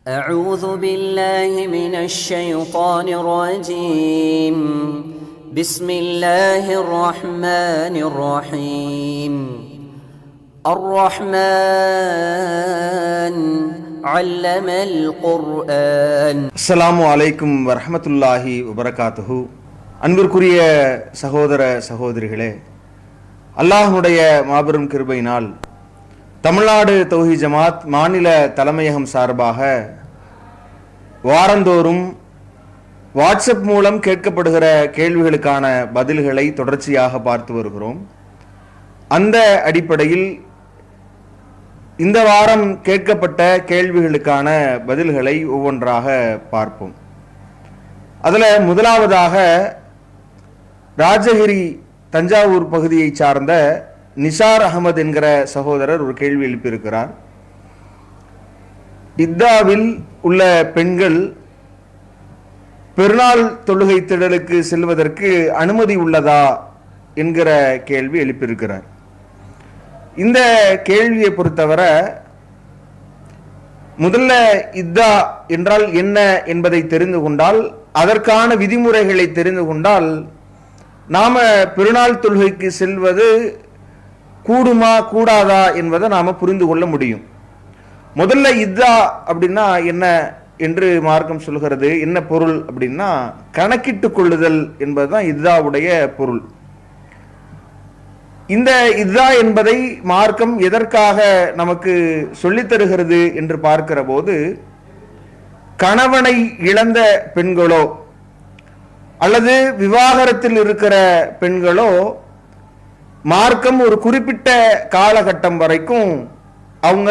أعوذ بالله من الشيطان الرجيم بسم الله الرحمن الرحيم الرحمن علم القرآن. அஸ்ஸலாமு அலைக்கும் வரஹ்மத்துல்லாஹி வபரகாத்துஹு. அன்பிற்குரிய சகோதர சகோதரிகளே, அல்லாஹ்வுடைய மாபெரும் கிருபையினால் தமிழ்நாடு தௌஹீத் ஜமாத் மாநில தலைமையகம் சார்பாக வாரந்தோறும் வாட்ஸ்அப் மூலம் கேட்கப்படுகிற கேள்விகளுக்கான பதில்களை தொடர்ச்சியாக பார்த்து வருகிறோம். அந்த அடிப்படையில் இந்த வாரம் கேட்கப்பட்ட கேள்விகளுக்கான பதில்களை ஒவ்வொன்றாக பார்ப்போம். அதில் முதலாவதாக ராஜகிரி தஞ்சாவூர் பகுதியை சார்ந்த நிசார் அகமது என்கிற சகோதரர் ஒரு கேள்வி எழுப்பியிருக்கிறார். இத்தாவில் உள்ள பெண்கள் பெருநாள் தொழுகை திடலுக்கு செல்வதற்கு அனுமதி உள்ளதா என்கிற கேள்வி எழுப்பியிருக்கிறார். இந்த கேள்வியை பொறுத்தவரை முதல்ல இத்தா என்றால் என்ன என்பதை தெரிந்து கொண்டால், அதற்கான விதிமுறைகளை தெரிந்து கொண்டால் நாம பெருநாள் தொழுகைக்கு செல்வது கூடுமா கூடாதா என்பதை நாம புரிந்து கொள்ள முடியும். முதல்ல இத்தா அப்படின்னா என்ன என்று மார்க்கம் சொல்கிறது. என்ன பொருள் அப்படின்னா கணக்கிட்டு கொள்ளுதல் என்பதுதான் இத்தாவுடைய பொருள். இந்த இத்தா என்பதை மார்க்கம் எதற்காக நமக்கு சொல்லித் தருகிறது என்று பார்க்கிற போது, கணவனை இழந்த பெண்களோ அல்லது விவாகரத்தில் இருக்கிற பெண்களோ மார்க்கம் ஒரு குறிப்பிட்ட காலகட்டம் வரைக்கும் அவங்க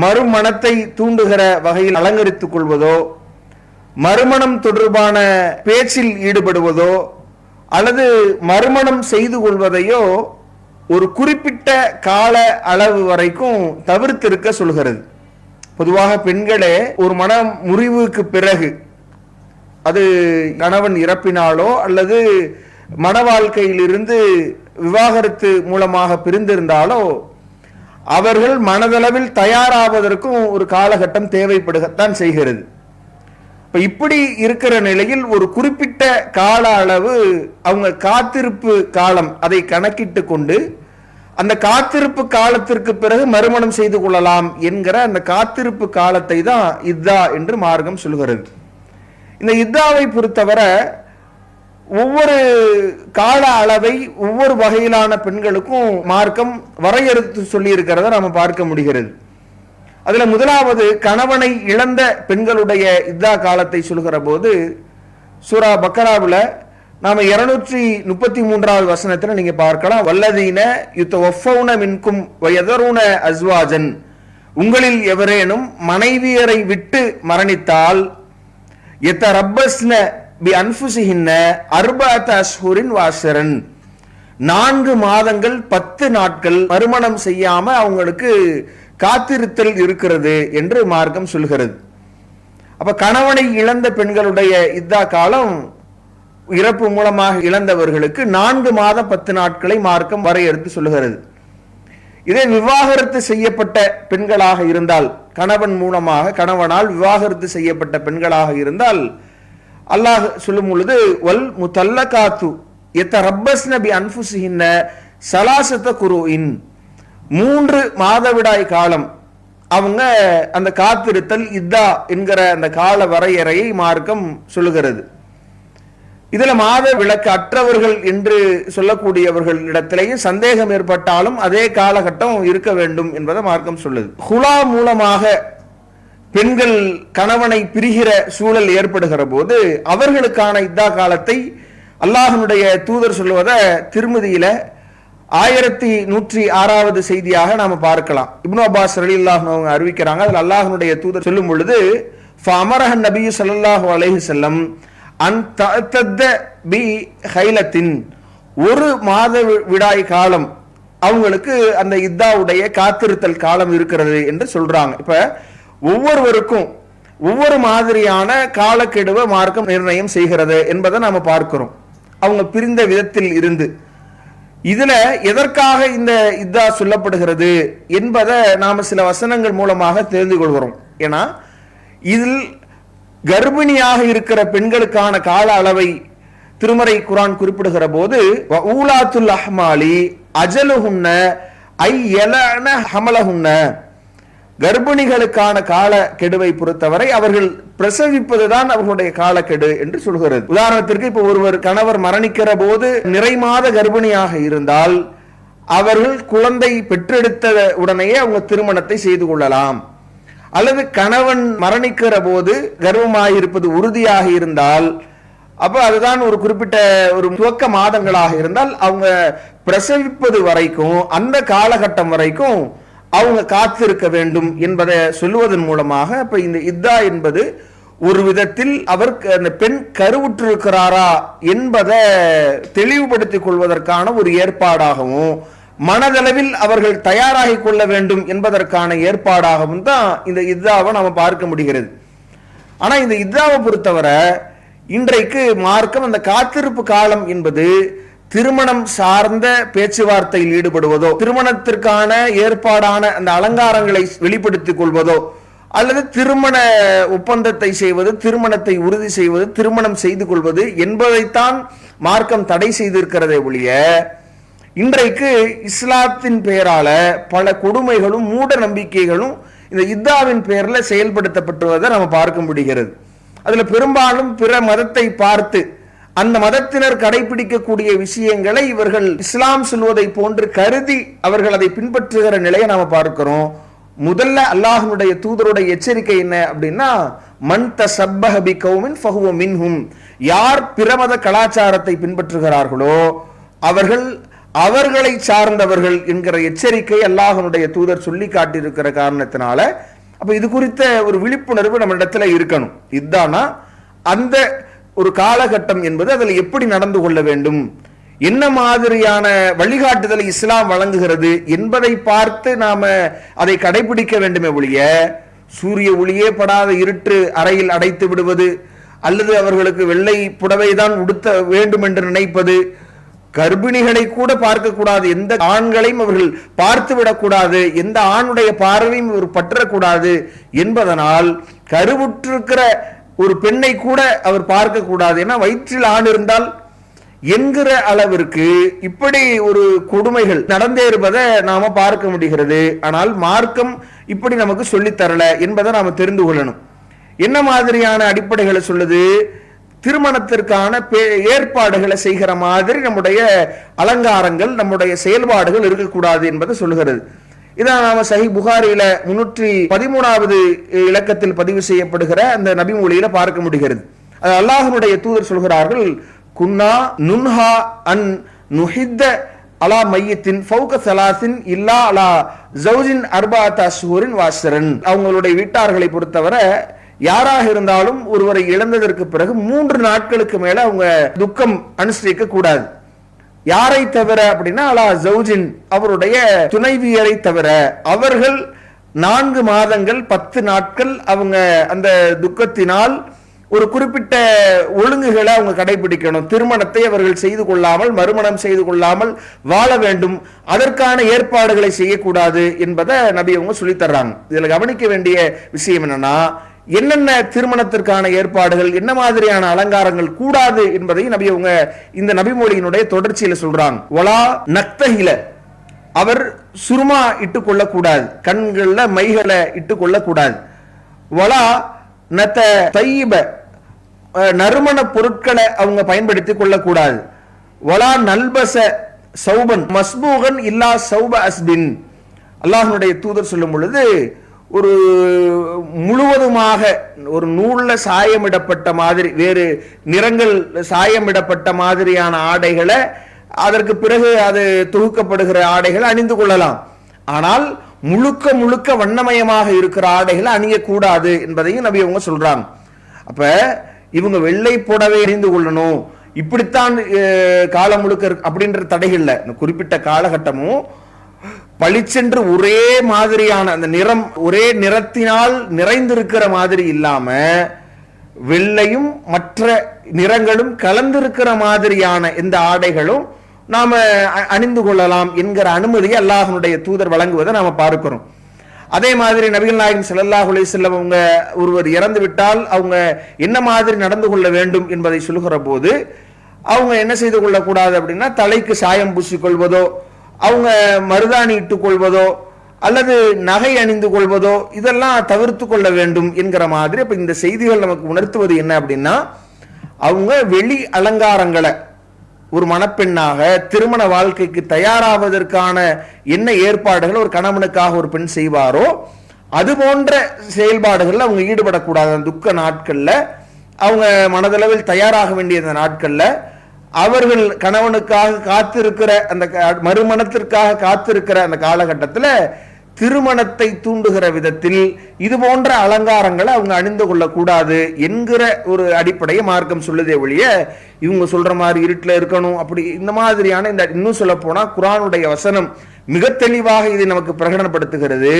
மறுமணத்தை தூண்டுகிற வகையில் அலங்கரித்துக் கொள்வதோ, மறுமணம் தொடர்பான பேச்சில் ஈடுபடுவதோ அல்லது மறுமணம் செய்து கொள்வதையோ ஒரு குறிப்பிட்ட கால அளவு வரைக்கும் தவிர்த்திருக்க சொல்கிறது. பொதுவாக பெண்களே ஒரு மன முறிவுக்கு பிறகு, அது கணவன் இறப்பினாலோ அல்லது மன வாழ்க்கையிலிருந்து விவாகரத்து மூலமாக பிரிந்திருந்தாலோ அவர்கள் மனதளவில் தயாராவதற்கும் ஒரு காலகட்டம் தேவைப்படுகத்தான் செய்கிறது. இப்படி இருக்கிற நிலையில் ஒரு குறிப்பிட்ட கால அளவு அவங்க காத்திருப்பு காலம் அதை கணக்கிட்டு கொண்டு அந்த காத்திருப்பு காலத்திற்கு பிறகு மறுமணம் செய்து கொள்ளலாம் என்கிற அந்த காத்திருப்பு காலத்தை தான் இத்தா என்று மார்க்கம் சொல்கிறது. இந்த இத்தாவை பொறுத்தவரை ஒவ்வொரு கால அளவை ஒவ்வொரு வகையிலான பெண்களுக்கும் மார்க்கம் வரையறுத்து சொல்லி இருக்கிறத நம்ம பார்க்க முடிகிறது. அதுல முதலாவது கணவனை இழந்த பெண்களுடைய இத்தா காலத்தை சொல்கிற போது சூரா பக்கராவில் நாம 233வது வசனத்துல நீங்க பார்க்கலாம். வல்லதீன யுத்தவஃபௌன மின்கும் வயதரூன அஸ்வாஜன், உங்களில் எவரேனும் மனைவியரை விட்டு மரணித்தால் யதரப்பஸ்ன பி அன்ஃபுஸிஹின்ன அர்பஅத அஷ்ஹுரின் வஅஷ்ரன், 4 மாதங்கள் 10 நாட்கள் மறுமணம் செய்யாம அவங்களுக்கு காத்திருத்தல் இருக்கிறது என்று மார்க்கம் சொல்கிறது. அப்ப கணவனை இழந்த பெண்களுடைய இத்தா காலம் இறப்பு மூலமாக இழந்தவர்களுக்கு 4 மாதம் 10 நாட்களை மார்க்கம் வரையறுத்து சொல்கிறது. இதே விவாகரத்து செய்யப்பட்ட பெண்களாக இருந்தால், கணவன் மூலமாக கணவனால் விவாகரத்து செய்யப்பட்ட பெண்களாக இருந்தால் அல்லாஹ் சொல்லும் பொழுது வல் முத்தல்லகாத்து யதரப்பஸ்ன பி அன்ஃபுஸிஹின்ன ஸலாஸத குரூஇன், 3 மாதவிடாய் காலம் அவங்க அந்த காத்திருத்தல் இத்தா என்கிற அந்த கால வரையறையை மார்க்கம் சொல்லுகிறது. இதுல மாத விலக்கு அற்றவர்கள் என்று சொல்லக்கூடியவர்கள் இடத்திலேயே சந்தேகம் ஏற்பட்டாலும் அதே காலகட்டம் இருக்க வேண்டும் என்பதை மார்க்கம் சொல்லுது. ஹுலா மூலமாக பெண்கள் கணவனை பிரிகிற சூழல் ஏற்படுகிற போது அவர்களுக்கான இத்தா காலத்தை அல்லாஹ்வுடைய தூதர் சொல்வதை திருமதியில 1106வது செய்தியாக நாம பார்க்கலாம். இப்னு அப்பாஸ் ரலியல்லாஹு அன்ஹு அறிவிக்கிறாங்க. அதில் அல்லாஹ்வுடைய தூதர் சொல்லும் பொழுது ஃபஅமரஹன் நபியு ஸல்லல்லாஹு அலைஹி வஸல்லம் அன் தஅத்தத பி ஹைலத்தின், 1 மாத விடாய் காலம் அவங்களுக்கு அந்த இத்தாவுடைய காத்திருத்தல் காலம் இருக்கிறது என்று சொல்றாங்க. இப்ப ஒவ்வொருவருக்கும் ஒவ்வொரு மாதிரியான காலக்கெடுவை மார்க்கம் நிர்ணயம் செய்கிறது என்பதை நாம பார்க்கிறோம். அவங்க பிரிந்த விதத்தில் இருந்து இதுல எதற்காக இந்த இத்தா சொல்லப்படுகிறது என்பதை நாம சில வசனங்கள் மூலமாக தெரிந்து கொள்கிறோம். ஏன்னா இதில் கர்ப்பிணியாக இருக்கிற பெண்களுக்கான கால அளவை திருமறை குர்ஆன் குறிப்பிடுகிற போது ஊலாத்துல் அஹ்மாலி அஜலுஹுன்ன ஐயலன ஹமலஹுன்ன, கர்ப்பிணிகளுக்கான கால கெடுவை பொறுத்தவரை அவர்கள் பிரசவிப்பதுதான் அவர்களுடைய காலக்கெடு என்று சொல்கிறது. உதாரணத்திற்கு இப்ப ஒருவர் கணவர் மரணிக்கிற போது நிறை மாத கர்ப்பிணியாக இருந்தால் அவர்கள் குழந்தை பெற்றெடுத்த உடனேயே அவங்க திருமணத்தை செய்து கொள்ளலாம். அல்லது கணவன் மரணிக்கிற போது கர்ப்பமாயிருப்பது உறுதியாக இருந்தால், அப்ப அதுதான் ஒரு குறிப்பிட்ட ஒரு துவக்க மாதங்களாக இருந்தால் அவங்க பிரசவிப்பது வரைக்கும் அந்த காலகட்டம் வரைக்கும் அவங்க காத்திருக்க வேண்டும் என்பதை சொல்லுவதன் மூலமாக இப்ப இந்த இத்தா என்பது ஒரு விதத்தில் அவர் அந்த பெண் கருவுற்றிருக்கிறாரா என்பதை தெளிவுபடுத்திக் கொள்வதற்கான ஒரு ஏற்பாடாகவும் மனதளவில் அவர்கள் தயாராகி கொள்ள வேண்டும் என்பதற்கான ஏற்பாடாகவும் தான் இந்த இத்தாவை நாம பார்க்க முடிகிறது. ஆனா இந்த இத்தாவை பொறுத்தவரை இன்றைக்கு மார்க்கம் அந்த காத்திருப்பு காலம் என்பது திருமணம் சார்ந்த பேச்சுவார்த்தையில் ஈடுபடுவதோ, திருமணத்திற்கான ஏற்பாடான அந்த அலங்காரங்களை வெளிப்படுத்திக் கொள்வதோ, அல்லது திருமண ஒப்பந்தத்தை செய்வது, திருமணத்தை உறுதி செய்வது, திருமணம் செய்து கொள்வது என்பதைத்தான் மார்க்கம் தடை செய்திருக்கிறதே ஒழிய, இன்றைக்கு இஸ்லாத்தின் பெயரால பல கொடுமைகளும் மூட நம்பிக்கைகளும் இந்த இத்தாவின் பெயர்ல செயல்படுத்தப்பட்டுவதை நம்ம பார்க்க முடிகிறது. அதுல பெரும்பாலும் பிற மதத்தை பார்த்து அந்த மதத்தினர் கடைபிடிக்கக்கூடிய விஷயங்களை இவர்கள் இஸ்லாம் சொல்வதை போன்று கருதி அவர்கள் அதை பின்பற்றுகிற நிலையை நாம பார்க்கிறோம். முதல்ல அல்லாஹ்வுடைய தூதருடைய எச்சரிக்கை என்ன அப்படின்னா, மன் தஸப்பஹ பிகௌமின் ஃபஹுவ மின்ஹும், யார் பிரமத கலாச்சாரத்தை பின்பற்றுகிறார்களோ அவர்களை சார்ந்தவர்கள் என்கிற எச்சரிக்கை அல்லாஹ்வுடைய தூதர் சொல்லி காட்டியிருக்கிற காரணத்தினால அப்ப இது குறித்த ஒரு விழிப்புணர்வு நம்ம இடத்துல இருக்கணும். இதுதானா அந்த ஒரு காலகட்டம் என்பது அதில் எப்படி நடந்து கொள்ள வேண்டும், என்ன மாதிரியான வழிகாட்டுதலை இஸ்லாம் வழங்குகிறது என்பதை பார்த்து நாம அதை கடைபிடிக்க வேண்டுமே ஒழிய, சூரிய ஒளியே படாத இருட்டு அறையில் அடைத்து விடுவது, அல்லது அவர்களுக்கு வெள்ளை புடவைதான் உடுத்த வேண்டும் என்று நினைப்பது, கர்ப்பிணிகளை கூட பார்க்க கூடாது, எந்த ஆண்களையும் அவர்கள் பார்த்து விடக்கூடாது, எந்த ஆணுடைய பார்வையும் இவர் பற்றக்கூடாது என்பதனால் கருவுற்றிருக்கிற ஒரு பெண்ணை கூட அவர் பார்க்க கூடாது, ஏன்னா வயிற்றில் ஆண் இருந்தால் என்கிற அளவிற்கு இப்படி ஒரு கொடுமைகள் நடந்தேறுவதை நாம பார்க்க முடிகிறது. ஆனால் மார்க்கம் இப்படி நமக்கு சொல்லித்தரல என்பதை நாம தெரிந்து கொள்ளணும். என்ன மாதிரியான அடிப்படைகளை சொல்லுது, திருமணத்திற்கான ஏற்பாடுகளை செய்கிற மாதிரி நம்முடைய அலங்காரங்கள், நம்முடைய செயல்பாடுகள் இருக்கக்கூடாது என்பதை சொல்லுகிறது. இதான் நாம சஹீஹ் புகாரியில 313வது இலக்கத்தில் பதிவு செய்யப்படுகிற அந்த நபி மொழியில பார்க்க முடிகிறது. அது அல்லாஹ்வுடைய தூதர் சொல்கிறார்கள், குன்னா நுன்ஹா அன் நுஹித்த அலா மையத்தின் ஃபௌக ஸலாசின் இல்லா அலா ஜௌஜின் அர்பஅத அஷ்ஹுரின் வஅஷ்ரன். அவங்களுடைய வீட்டார்களை பொறுத்தவரை யாராக இருந்தாலும் ஒருவரை இழந்ததற்கு பிறகு 3 நாட்களுக்கு மேல அவங்க துக்கம் அனுஷ்டிக்க கூடாது. யாரை தவிர அப்படின்னா அலா ஜௌஜின், அவருடைய துணைவியரை தவிர. அவர்கள் 4 மாதங்கள் 10 நாட்கள் அவங்க அந்த துக்கத்தினால் ஒரு குறிப்பிட்ட ஒழுங்குகளை அவங்க கடைபிடிக்கணும். திருமணத்தை அவர்கள் செய்து கொள்ளாமல், மறுமணம் செய்து கொள்ளாமல் வாழ வேண்டும், அதற்கான ஏற்பாடுகளை செய்யக்கூடாது என்பதை நபி அவங்க சொல்லித்தர்றாங்க. இதுல கவனிக்க வேண்டிய விஷயம் என்னன்னா, என்னென்ன திருமணத்திற்கான ஏற்பாடுகள், என்ன மாதிரியான அலங்காரங்கள் கூடாது என்பதை நபி அவங்க இந்த நபிமொழியினுடைய தொடர்ச்சியில சொல்றாங்க. வலா நக்தஹில, அவர் சுருமா இட்டு கொள்ளக்கூடாது, கண்கள்ல மைகளை இட்டு கொள்ளக்கூடாது. வலா நத தையிப, நறுமண பொருட்களை அவங்க பயன்படுத்தி கொள்ளக்கூடாது. வலா நல்பச சௌபன் மஸ்பூகன் இல்லா சௌப அஸ்பின். அல்லாஹ்வுடைய தூதர் சொல்லும் பொழுது, ஒரு முழுவதுமாக ஒரு நூல்ல சாயமிடப்பட்ட மாதிரி, வேறு நிறங்கள் சாயமிடப்பட்ட மாதிரியான ஆடைகளை, அதற்கு பிறகு அது தொகுக்கப்படுகிற ஆடைகளை அணிந்து கொள்ளலாம். ஆனால் முழுக்க முழுக்க வண்ணமயமாக இருக்கிற ஆடைகளை அணியக்கூடாது என்பதையும் நபி அவங்க சொல்றாங்க. அப்ப இவங்க வெள்ளை புடவை அணிந்து கொள்ளணும், இப்படித்தான் காலம் முழுக்க அப்படின்ற தடைகள் இல்லை. குறிப்பிட்ட காலகட்டமும் பளிச்சென்று ஒரே மாதிரியான அந்த நிறம், ஒரே நிறத்தினால் நிறைந்திருக்கிற மாதிரி இல்லாம வெள்ளையும் மற்ற நிறங்களும் கலந்திருக்கிற மாதிரியான எந்த ஆடைகளும் நாம அணிந்து கொள்ளலாம் என்கிற அனுமதியை அல்லாஹ்வுடைய தூதர் வழங்குவதை நாம பார்க்கிறோம். அதே மாதிரி நபிகள் நாயகம் ஸல்லல்லாஹு அலைஹி வஸல்லம் அவங்க ஒருவர் இறந்து விட்டால் அவங்க என்ன மாதிரி நடந்து கொள்ள வேண்டும் என்பதை சொல்லுகிற போது அவங்க என்ன செய்து கொள்ளக்கூடாது அப்படின்னா, தலைக்கு சாயம் பூசிக்கொள்வதோ, அவங்க மருதாணி இட்டுக் கொள்வதோ, அல்லது நகை அணிந்து கொள்வதோ இதெல்லாம் தவிர்த்து கொள்ள வேண்டும் என்கிற மாதிரி. அப்ப இந்த செய்திகள் நமக்கு உணர்த்துவது என்ன அப்படின்னா, அவங்க வெளி அலங்காரங்களை ஒரு மணப்பெண்ணாக திருமண வாழ்க்கைக்கு தயாராவதற்கான என்ன ஏற்பாடுகள் ஒரு கணவனுக்காக ஒரு பெண் செய்வாரோ அது போன்ற செயல்பாடுகள் அவங்க ஈடுபடக்கூடாது. துக்க நாட்கள்ல அவங்க மனதளவில் தயாராக வேண்டிய அந்த நாட்கள்ல அவர்கள் கணவனுக்காக காத்திருக்கிற அந்த மறுமணத்திற்காக காத்திருக்கிற அந்த காலகட்டத்தில் திருமணத்தை தூண்டுகிற விதத்தில் இது போன்ற அலங்காரங்களை அவங்க அணிந்து கொள்ளக்கூடாது என்கிற ஒரு அடிப்படையை மார்க்கம் சொல்லுதே ஒழிய, இவங்க சொல்ற மாதிரி இருட்டில் இருக்கணும் அப்படி இந்த மாதிரியான இந்த இன்னும் சொல்ல போனா குர்ஆனுடைய வசனம் மிக தெளிவாக இதை நமக்கு பிரகடனப்படுத்துகிறது.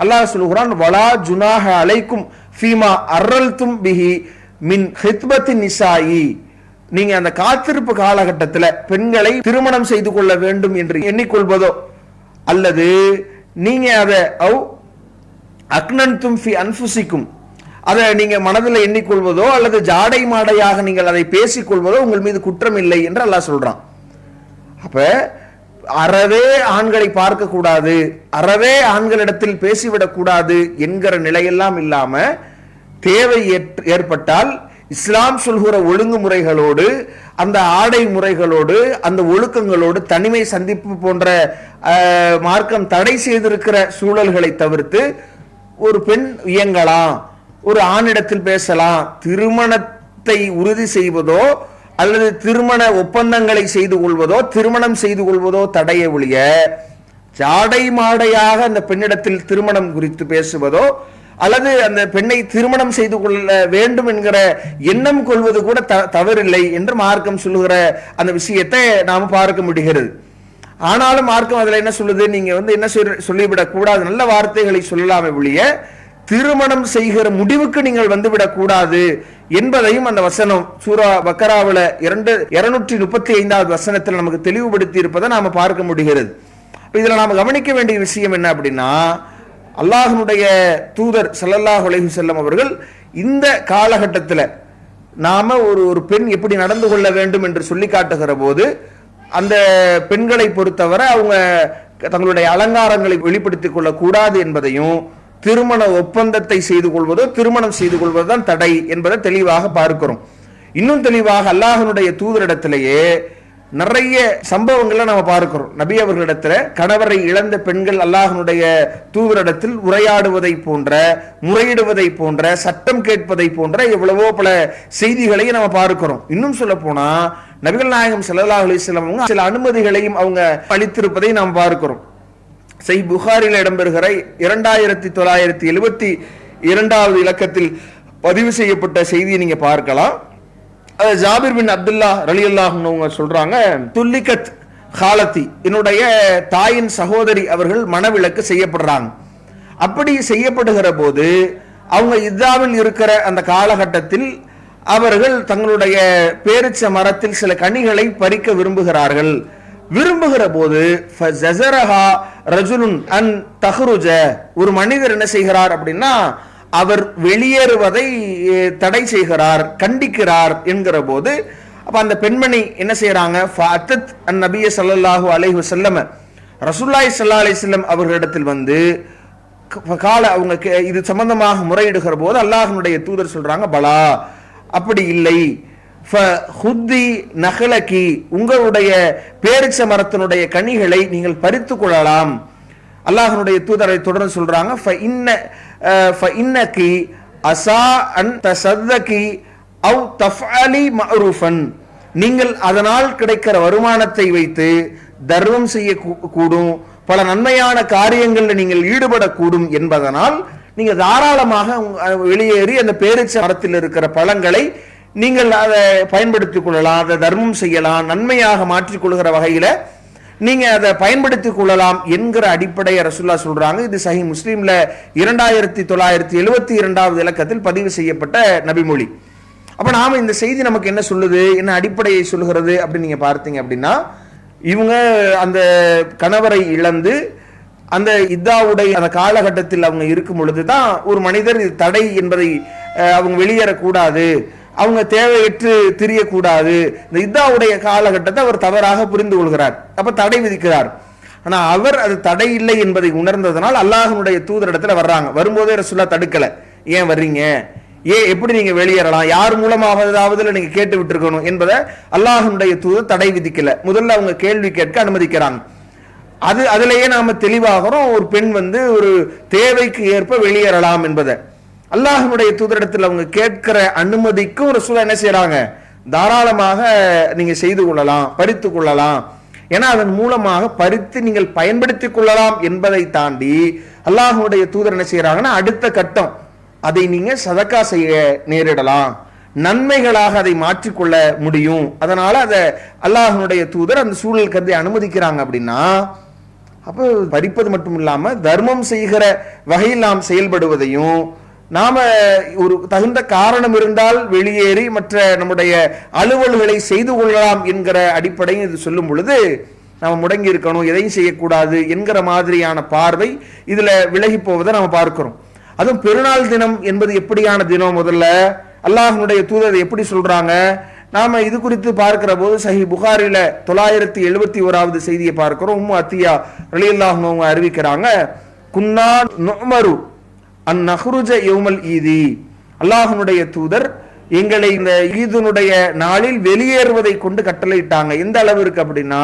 அல்லாஹ் சொல்லுகிறான், வலா ஜுனாஹ அலைக்கும் ஃபீமா அர்ரல்தும் பிஹி மின் ஹித்பத்தி நிசாயி. நீங்க அந்த காத்திருப்பு காலகட்டத்தில் பெண்களை திருமணம் செய்து கொள்ள வேண்டும் என்று எண்ணிக்கொள்வதோ, அல்லது நீங்க அதை அக்னன்தும் ஃபி அன்ஃபுசிக்கும் அதை நீங்க மனதில் எண்ணிக்கொள்வதோ அல்லது ஜாடை மாடையாக நீங்கள் அதை பேசிக்கொள்வதோ உங்கள் மீது குற்றம் இல்லை என்று அல்லாஹ் சொல்றான். அப்ப அறவே ஆண்களை பார்க்க கூடாது, அறவே ஆண்களிடத்தில் பேசிவிடக் கூடாது என்கிற நிலையெல்லாம் இல்லாம தேவை ஏற்பட்டால் இஸ்லாம் சொல்கிற ஒழுங்குமுறைகளோடு அந்த ஆடை முறைகளோடு அந்த ஒழுக்கங்களோடு தனிமை சந்திப்பு போன்ற மார்க்கம் தடை செய்திருக்கிற சூழல்களை தவிர்த்து ஒரு பெண் இயங்கலாம், ஒரு ஆணிடத்தில் பேசலாம். திருமணத்தை உறுதி செய்வதோ அல்லது திருமண ஒப்பந்தங்களை செய்து கொள்வதோ திருமணம் செய்து கொள்வதோ தடையை ஒழிய, ஜாடை மாடையாக அந்த பெண்ணிடத்தில் திருமணம் குறித்து பேசுவதோ அல்லது அந்த பெண்ணை திருமணம் செய்து கொள்ள வேண்டும் என்கிற எண்ணம் கொள்வது கூட தவறில்லை என்று மார்க்கம் சொல்லுகிற அந்த விஷயத்தை நாம் பார்க்க முடிகிறது. ஆனாலும் மார்க்கம் அதுல என்ன சொல்லுது, நீங்க என்ன சொல்லிவிடக் கூடாது, நல்ல வார்த்தைகளை சொல்லலாமே ஒழிய திருமணம் செய்கிற முடிவுக்கு நீங்கள் வந்துவிடக் கூடாது என்பதையும் அந்த வசனம் சூரா பக்கராவுல 235வது வசனத்தில் நமக்கு தெளிவுபடுத்தி இருப்பதை நாம பார்க்க முடிகிறது. இதுல நாம கவனிக்க வேண்டிய விஷயம் என்ன அப்படின்னா, அல்லாஹ்வுடைய தூதர் ஸல்லல்லாஹு அலைஹி வஸல்லம் அவர்கள் இந்த காலகட்டத்தில் நாம ஒரு பெண் எப்படி நடந்து கொள்ள வேண்டும் என்று சொல்லி காட்டுகிற போது அந்த பெண்களை பொறுத்தவரை அவங்க தங்களுடைய அலங்காரங்களை வெளிப்படுத்திக் கொள்ள கூடாது என்பதையும், திருமண ஒப்பந்தத்தை செய்து கொள்வதோ திருமணம் செய்து கொள்வதுதான் தடை என்பதை தெளிவாக பார்க்கிறோம். இன்னும் தெளிவாக அல்லாஹ்வுடைய தூதரிடத்திலேயே நிறைய சம்பவங்களை நம்ம பார்க்கிறோம். நபி அவர்களிடத்துல கணவரை இழந்த பெண்கள் அல்லாஹ்வுடைய தூதரிடத்தில் உரையாடுவதை போன்ற, முறையிடுவதை போன்ற, சட்டம் கேட்பதை போன்ற எவ்வளவோ பல செய்திகளை நம்ம பார்க்கிறோம். இன்னும் சொல்ல போனா நபிகள் நாயகம் ஸல்லல்லாஹு அலைஹி வஸல்லம் அவங்க சில அனுமதிகளையும் அவங்க அளித்திருப்பதை நாம் பார்க்கிறோம். சஹீஹ் புகாரில் இடம்பெறுகிற 2972வது இலக்கத்தில் பதிவு செய்யப்பட்ட செய்தியை நீங்க பார்க்கலாம். ஜாபிர் பின் அப்துல்லா ரலியல்லாஹு அன்ஹு சொல்றாங்க, துல்லிகத் ஹாலத்தி, என்னுடைய தாயின் சகோதரி அவர்கள் மனவிலக்கு செய்யப்படுறாங்க. அப்படி செய்யப்படுகிற போது அவங்க இத்தாவில் இருக்கிற அந்த காலகட்டத்தில் அவர்கள் தங்களுடைய பேரிச்ச மரத்தில் சில கனிகளை பறிக்க விரும்புகிறார்கள். விரும்புகிற போது ஒரு மனிதர் என்ன செய்கிறார் அப்படின்னா, அவர் வெளியேறுவதை தடை செய்கிறார், கண்டிக்கிறார் என்கிற போது அப்ப அந்த பெண்மணி என்ன செய்யறாங்க, நபிய ஸல்லல்லாஹு அலைஹி வஸல்லம் ரசூலுல்லாஹி ஸல்லல்லாஹு அலைஹி வஸல்லம் அவர்களிடத்தில் வந்து அவங்க இது சம்பந்தமாக முறையிடுகிற போது அல்லாஹ்வுடைய தூதர் சொல்றாங்க, பலா அப்படி இல்லை, நகலகி, உங்களுடைய பேரிச்ச மரத்தினுடைய கனிகளை நீங்கள் பறித்து கொள்ளலாம். அல்லாஹ்வுடைய தூதரை தொடர்ந்து சொல்றாங்க, நீங்கள் அதனால் கிடைக்கிற வருமானத்தை வைத்து தர்மம் செய்ய கூடும், பல நன்மையான காரியங்களில் நீங்கள் ஈடுபடக்கூடும் என்பதனால் நீங்க தாராளமாக வெளியேறி அந்த பேரிச்ச மரத்தில் இருக்கிற பழங்களை நீங்கள் அதை பயன்படுத்திக் கொள்ளலாம், அதை தர்மம் செய்யலாம், நன்மையாக மாற்றிக்கொள்கிற வகையில நீங்க அதை பயன்படுத்திக் கொள்ளலாம் என்கிற அடிப்படையை ரசூலுல்லாஹ் சொல்றாங்க. இது சஹீஹ் முஸ்லிம்ல 2972வது இலக்கத்தில் பதிவு செய்யப்பட்ட நபிமொழி. அப்ப நாம இந்த செய்தி நமக்கு என்ன சொல்லுது, என்ன அடிப்படையை சொல்லுகிறது அப்படின்னு நீங்க பார்த்தீங்க அப்படின்னா, இவங்க அந்த கணவரை இழந்து அந்த இத்தாவுடைய அந்த காலகட்டத்தில் அவங்க இருக்கும் பொழுதுதான் ஒரு மனிதர் இது தடை என்பதை அவங்க வெளியேறக்கூடாது, அவங்க தேவையற்று திரியக்கூடாது. இந்த இத்தாவுடைய காலகட்டத்தை அவர் தவறாக புரிந்து கொள்கிறார், அப்ப தடை விதிக்கிறார். ஆனா அவர் அது தடை இல்லை என்பதை உணர்ந்ததனால் அல்லாஹ்வுடைய தூதரிடத்துல வர்றாங்க. வரும்போதே ரசூலுல்லாஹ் தடுக்கல, ஏன் வர்றீங்க, எப்படி நீங்க வெளியேறலாம், யார் மூலமாவதாவது நீங்க கேட்டு விட்டுருக்கணும் என்பதை அல்லாஹ்வுடைய தூதர் தடை விதிக்கல. முதல்ல அவங்க கேள்வி கேட்க அனுமதிக்கிறாங்க. அதுலயே நாம தெளிவாகிறோம், ஒரு பெண் ஒரு தேவைக்கு ஏற்ப வெளியேறலாம் என்பதை. அல்லாஹ்வுடைய தூதரிடத்தில் அவங்க கேட்கிற அனுமதிக்கும் ரசூலுல்லாஹ் என்ன செய்யறாங்க, தாராளமாக நீங்க செய்து கொள்ளலாம், பறித்து கொள்ளலாம். ஏன்னா அதன் மூலமாக பறித்து நீங்கள் பயன்படுத்திக் கொள்ளலாம் என்பதை தாண்டி அல்லாஹ்வுடைய தூதர் என்ன செய்யறாங்கன்னா, அடுத்த கட்டம் அதை நீங்க சதக்கா செய்ய நேரிடலாம், நன்மைகளாக அதை மாற்றிக்கொள்ள முடியும். அதனால அதை அல்லாஹ்வுடைய தூதர் அந்த சூழல் கருதி அனுமதிக்கிறாங்க. அப்படின்னா அப்ப பறிப்பது மட்டும் இல்லாம தர்மம் செய்கிற வகையில் நாம் செயல்படுவதையும், நாம ஒரு தகுந்த காரணம் இருந்தால் வெளியேறி மற்ற நம்முடைய அலுவல்களை செய்து கொள்ளலாம் என்கிற அடிப்படையில் இது சொல்லும் பொழுது நாம முடங்கி இருக்கணும், எதையும் செய்யக்கூடாது என்கிற மாதிரியான பார்வை இதுல விலகி போவதை நாம பார்க்கிறோம். அதுவும் பெருநாள் தினம் என்பது எப்படியான தினம், முதல்ல அல்லாஹ்வுடைய தூதர் எப்படி சொல்றாங்க, நாம இது குறித்து பார்க்கிற போது சஹீஹ் புகாரில 971வது செய்தியை பார்க்கிறோம். உம்மு அத்தியா ரலியல்லாஹு அன்ஹா அறிவிக்கிறாங்க, குன்னா நுமரு அன் நஹ்ருஜ யௌமல் ஈதி, அல்லாஹ்வுடைய தூதர் எங்களை இந்த ஈதுனுடைய நாளில் வெளியேறுவதை கொண்டு கட்டளையிட்டாங்க. எந்த அளவிற்கு அப்படின்னா,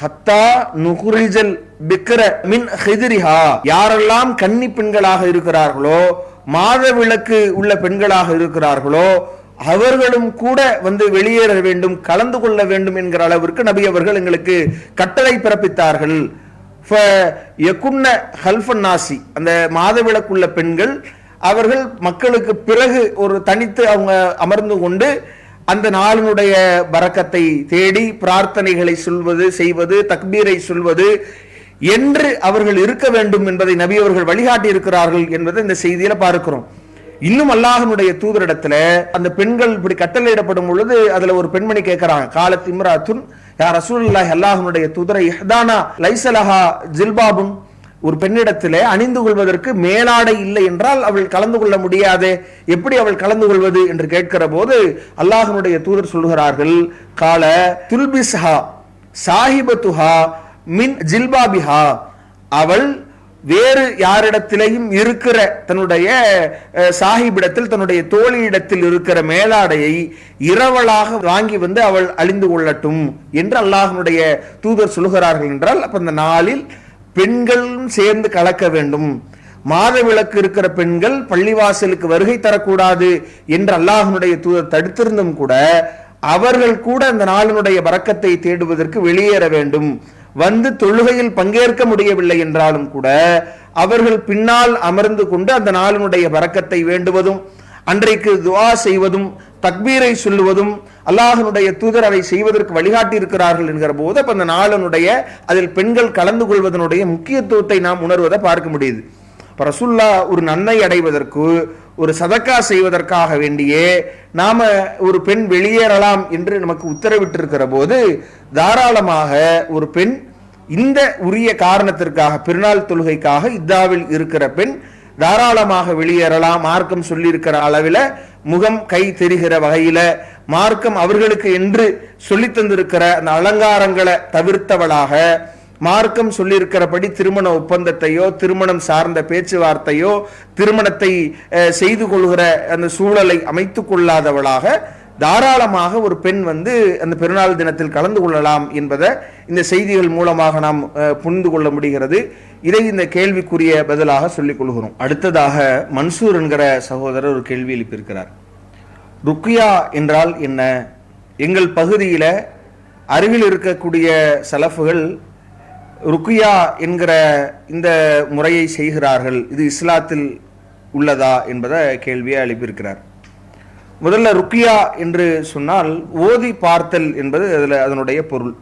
ஹத்தா நுஹ்ரிஜல் பிக்ர மின் ஹித்ரிஹா, யாரெல்லாம் கன்னி பெண்களாக இருக்கிறார்களோ, மாதவிலக்கு உள்ள பெண்களாக இருக்கிறார்களோ, அவர்களும் கூட வெளியேற வேண்டும், கலந்து கொள்ள வேண்டும் என்கிற அளவிற்கு நபி அவர்கள் எங்களுக்கு கட்டளை பிறப்பித்தார்கள். அந்த மாதவிலக்குள்ள பெண்கள் அவர்கள் மக்களுக்கு பிறகு ஒரு தனித்து அவங்க அமர்ந்து கொண்டு அந்த நாளினுடைய பரக்கத்தை தேடி பிரார்த்தனைகளை சொல்வது, செய்வது, தக்பீரை சொல்வது என்று அவர்கள் இருக்க வேண்டும் என்பதை நபி அவர்கள் வழிகாட்டி இருக்கிறார்கள் என்பதை இந்த செய்தியில பார்க்கிறோம். இன்னும் அல்லாஹ்வுடைய தூதரிடத்துல அந்த பெண்கள் இப்படி கட்டளையிடப்படும் பொழுது அதுல ஒரு பெண்மணி கேட்கிறாங்க, காலத் இம்ராத்துன் யா ரசூலுல்லாஹி, அல்லாஹ்வுடைய தூதரை, இஹ்தானா லைஸலஹா ஜில்பாபுன், ஒரு பெண்ணிடத்திலே அணிந்து கொள்வதற்கு மேலாடை இல்லை என்றால் அவள் கலந்து கொள்ள முடியாது, எப்படி அவள் கலந்து கொள்வது என்று கேட்கிற போது அல்லாஹ்வுடைய தூதர் சொல்கிறார்கள், கால துல்பிஸ்ஹா சாஹிபத்துஹா மின் ஜில்பாபிஹா, அவள் வேறு யாரிடத்திலையும் இருக்கிற தன்னுடைய சாஹிபிடத்தில், தன்னுடைய தோழியிடத்தில் இருக்கிற மேலாடையை இரவலாக வாங்கி அவள் அழிந்து கொள்ளட்டும் என்று அல்லாஹ்வுடைய தூதர் சொல்கிறார்கள் என்றால், அப்ப அந்த நாளில் பெண்களும் சேர்ந்து கலக்க வேண்டும். மாதவிலக்கு இருக்கிற பெண்கள் பள்ளிவாசலுக்கு வருகை தரக்கூடாது என்று அல்லாஹ்வுடைய தூதர் தடுத்திருந்தும் கூட அவர்கள் கூட அந்த நாளினுடைய பரக்கத்தை தேடுவதற்கு வெளியேற வேண்டும். தொழுகையில் பங்கேற்க முடியவில்லை என்றாலும் கூட அவர்கள் பின்னால் அமர்ந்து கொண்டு அந்த நாளினுடைய பரக்கத்தை வேண்டுவதும், அன்றைக்கு துஆ செய்வதும், தக்பீரை சொல்லுவதும் அல்லாஹ்வுடைய தூதர் அதை செய்வதற்கு வழிகாட்டி இருக்கிறார்கள் என்கிற போது அப்ப அந்த நாளினுடைய அதில் பெண்கள் கலந்து கொள்வதனுடைய முக்கியத்துவத்தை நாம் உணர்வதை பார்க்க முடியுது. ரசூலுல்லாஹ் ஒரு நன்மை அடைவதற்கு, ஒரு சதக்கா செய்வதற்காக வேண்டியே நாம ஒரு பெண் வெளியேறலாம் என்று நமக்கு உத்தரவிட்டிருக்கிற போது தாராளமாக ஒரு பெண் இந்த உரிய காரணத்திற்காக, பெருநாள் தொழுகைக்காக இத்தாவில் இருக்கிற பெண் தாராளமாக வெளியேறலாம். மார்க்கம் சொல்லி இருக்கிற அளவில் முகம் கை தெரிகிற வகையில மார்க்கம் அவர்களுக்கு என்று சொல்லி தந்திருக்கிற அந்த அலங்காரங்களை தவிர்த்தவளாக, மார்க்கம் சொல்லியிருக்கிறபடி திருமண ஒப்பந்தத்தையோ திருமணம் சார்ந்த பேச்சுவார்த்தையோ திருமணத்தை செய்து கொள்கிற அந்த சூழலை அமைத்துக் கொள்ளாதவளாக தாராளமாக ஒரு பெண் அந்த பெருநாள் தினத்தில் கலந்து கொள்ளலாம் என்பதை இந்த செய்திகள் மூலமாக நாம் புரிந்து கொள்ள முடிகிறது. இதை இந்த கேள்விக்குரிய பதிலாக சொல்லிக் கொள்கிறோம். அடுத்ததாக மன்சூர் என்கிற சகோதரர் ஒரு கேள்வி எழுப்பியிருக்கிறார். ருக்கியா என்றால் என்ன? எங்கள் பகுதியில் அருகில் இருக்கக்கூடிய சலஃபுகள் ருக்கியா என்கிற இந்த முறையை செய்கிறார்கள், இது இஸ்லாத்தில் உள்ளதா என்பதை கேள்வியை எழுப்பியிருக்கிறார். முதல்ல ருக்கியா என்று சொன்னால் ஓதி பார்த்தல் என்பது அதனுடைய பொருள்.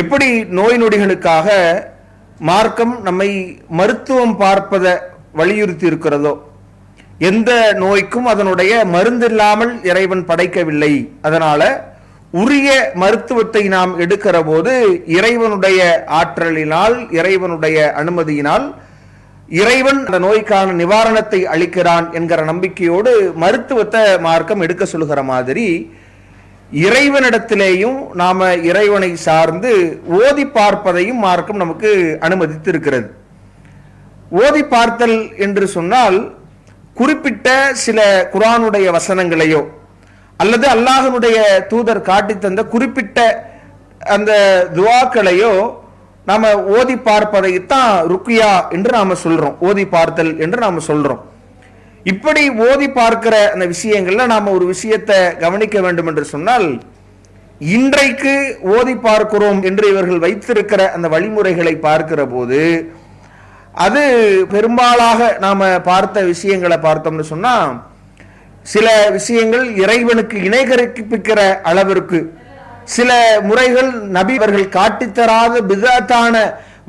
எப்படி நோய் நொடிகளுக்காக மார்க்கம் நம்மை மருத்துவம் பார்ப்பதை வலியுறுத்தி இருக்கிறதோ, எந்த நோய்க்கும் அதனுடைய மருந்து இல்லாமல் இறைவன் படைக்கவில்லை, அதனால உரிய மருத்துவத்தை நாம் எடுக்கிற போது இறைவனுடைய ஆற்றலினால், இறைவனுடைய அனுமதியினால் இறைவன் அந்த நோய்க்கான நிவாரணத்தை அளிக்கிறான் என்கிற நம்பிக்கையோடு மருத்துவத்தை மார்க்கம் எடுக்க சொல்கிற மாதிரி இறைவனிடத்திலேயும் நாம இறைவனை சார்ந்து ஓதி பார்ப்பதையும் மார்க்கம் நமக்கு அனுமதித்து இருக்கிறது. ஓதி பார்த்தல் என்று சொன்னால் குறிப்பிட்ட சில குர்ஆனுடைய வசனங்களையோ அல்லது அல்லாஹ்வுடைய தூதர் காட்டி தந்த குறிப்பிட்ட அந்த துஆக்களையோ நாம ஓதி பார்ப்பதைத்தான் ருக்கியா என்று நாம சொல்றோம், ஓதி பார்த்தல் என்று நாம சொல்றோம். இப்படி ஓதி பார்க்கிற அந்த விஷயங்கள்ல நாம ஒரு விஷயத்தை கவனிக்க வேண்டும் என்று சொன்னால், இன்றைக்கு ஓதி பார்க்கிறோம் என்று இவர்கள் வைத்திருக்கிற அந்த வழிமுறைகளை பார்க்கிற போது அது பெரும்பாலாக நாம பார்த்த விஷயங்களை பார்த்தோம்னு சொன்னா, சில விஷயங்கள் இறைவனுக்கு இணை கற்பிக்கிற அளவிற்கு, சில முறைகள் நபி அவர்கள் காட்டித்தராத பிதஅத்தான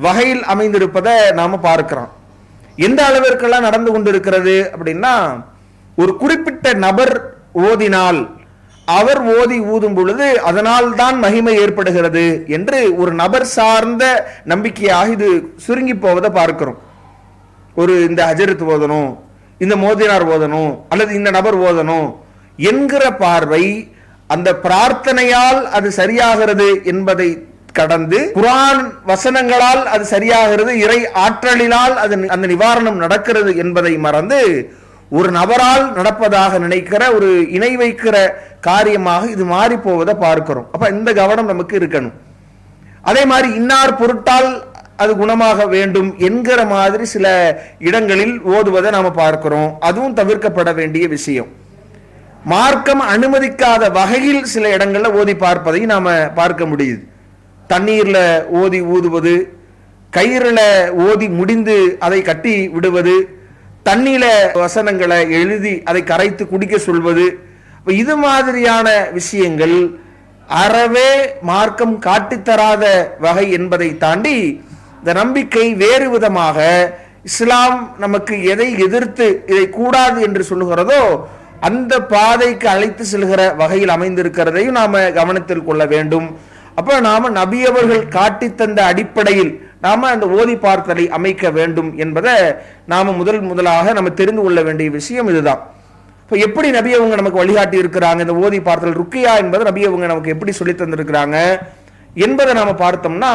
வகையில் அமைந்திருப்பதை நாம பார்க்கிறோம். எந்த அளவிற்கெல்லாம் நடந்து கொண்டிருக்கிறது அப்படின்னா, ஒரு குறிப்பிட்ட நபர் ஓதினால், அவர் ஓதி ஊதும் பொழுது அதனால் தான் மகிமை ஏற்படுகிறது என்று ஒரு நபர் சார்ந்த நம்பிக்கையாக இது சுருங்கி போவதை பார்க்கிறோம். ஒரு இந்த ஹஜரத் ஓதணும், இந்த மோதினார் ஓதணும், அல்லது இந்த நபர் ஓதணும் என்கிற பார்வை அந்த பிரார்த்தனையால் அது சரியாகிறது என்பதை கடந்து, குர்ஆன் வசனங்களால் அது சரியாகிறது, இறை ஆற்றலினால் அது அந்த நிவாரணம் நடக்கிறது என்பதை மறந்து ஒரு நபரால் நடப்பதாக நினைக்கிற ஒரு இணை வைக்கிற காரியமாக இது மாறி போவதை பார்க்கிறோம். அப்ப இந்த கவனம் நமக்கு இருக்கணும். அதே மாதிரி இன்னார் பொருட்டால் அது குணமாக வேண்டும் என்கிற மாதிரி சில இடங்களில் ஓதுவதை நாம பார்க்கிறோம். அதுவும் தவிர்க்கப்பட வேண்டிய விஷயம். மார்க்கம் அனுமதிக்காத வகையில் சில இடங்கள்ல ஓதி பார்ப்பதை நாம பார்க்க முடியுது. தண்ணீர்ல ஓதி ஊதுவது, கயிறுல ஓதி முடிந்து அதை கட்டி விடுவது, தண்ணீர வசனங்களை எழுதி அதை கரைத்து குடிக்க சொல்வது, இது மாதிரியான விஷயங்கள் அறவே மார்க்கம் காட்டித்தராத வகை என்பதை தாண்டி இந்த நம்பிக்கை வேறு விதமாக இஸ்லாம் நமக்கு எதை எதிர்த்து இதை கூடாது என்று சொல்லுகிறதோ அந்த பாதைக்கு அழைத்து செல்கிற வகையில் அமைந்திருக்கிறதையும் நாம கவனத்தில் கொள்ள வேண்டும். அப்ப நாம நபி அவர்கள் காட்டி தந்த அடிப்படையில் நாம அந்த ஓதி பார்த்தலை அமைக்க வேண்டும் என்பதை நாம முதலாக நம்ம தெரிந்து கொள்ள வேண்டிய விஷயம் இதுதான். இப்ப எப்படி நபி அவங்க நமக்கு வழிகாட்டி இருக்கிறாங்க, இந்த ஓதி பார்த்தல் ருக்கியா என்பதை நபி அவங்க நமக்கு எப்படி சொல்லி தந்திருக்கிறாங்க என்பதை நாம பார்த்தோம்னா,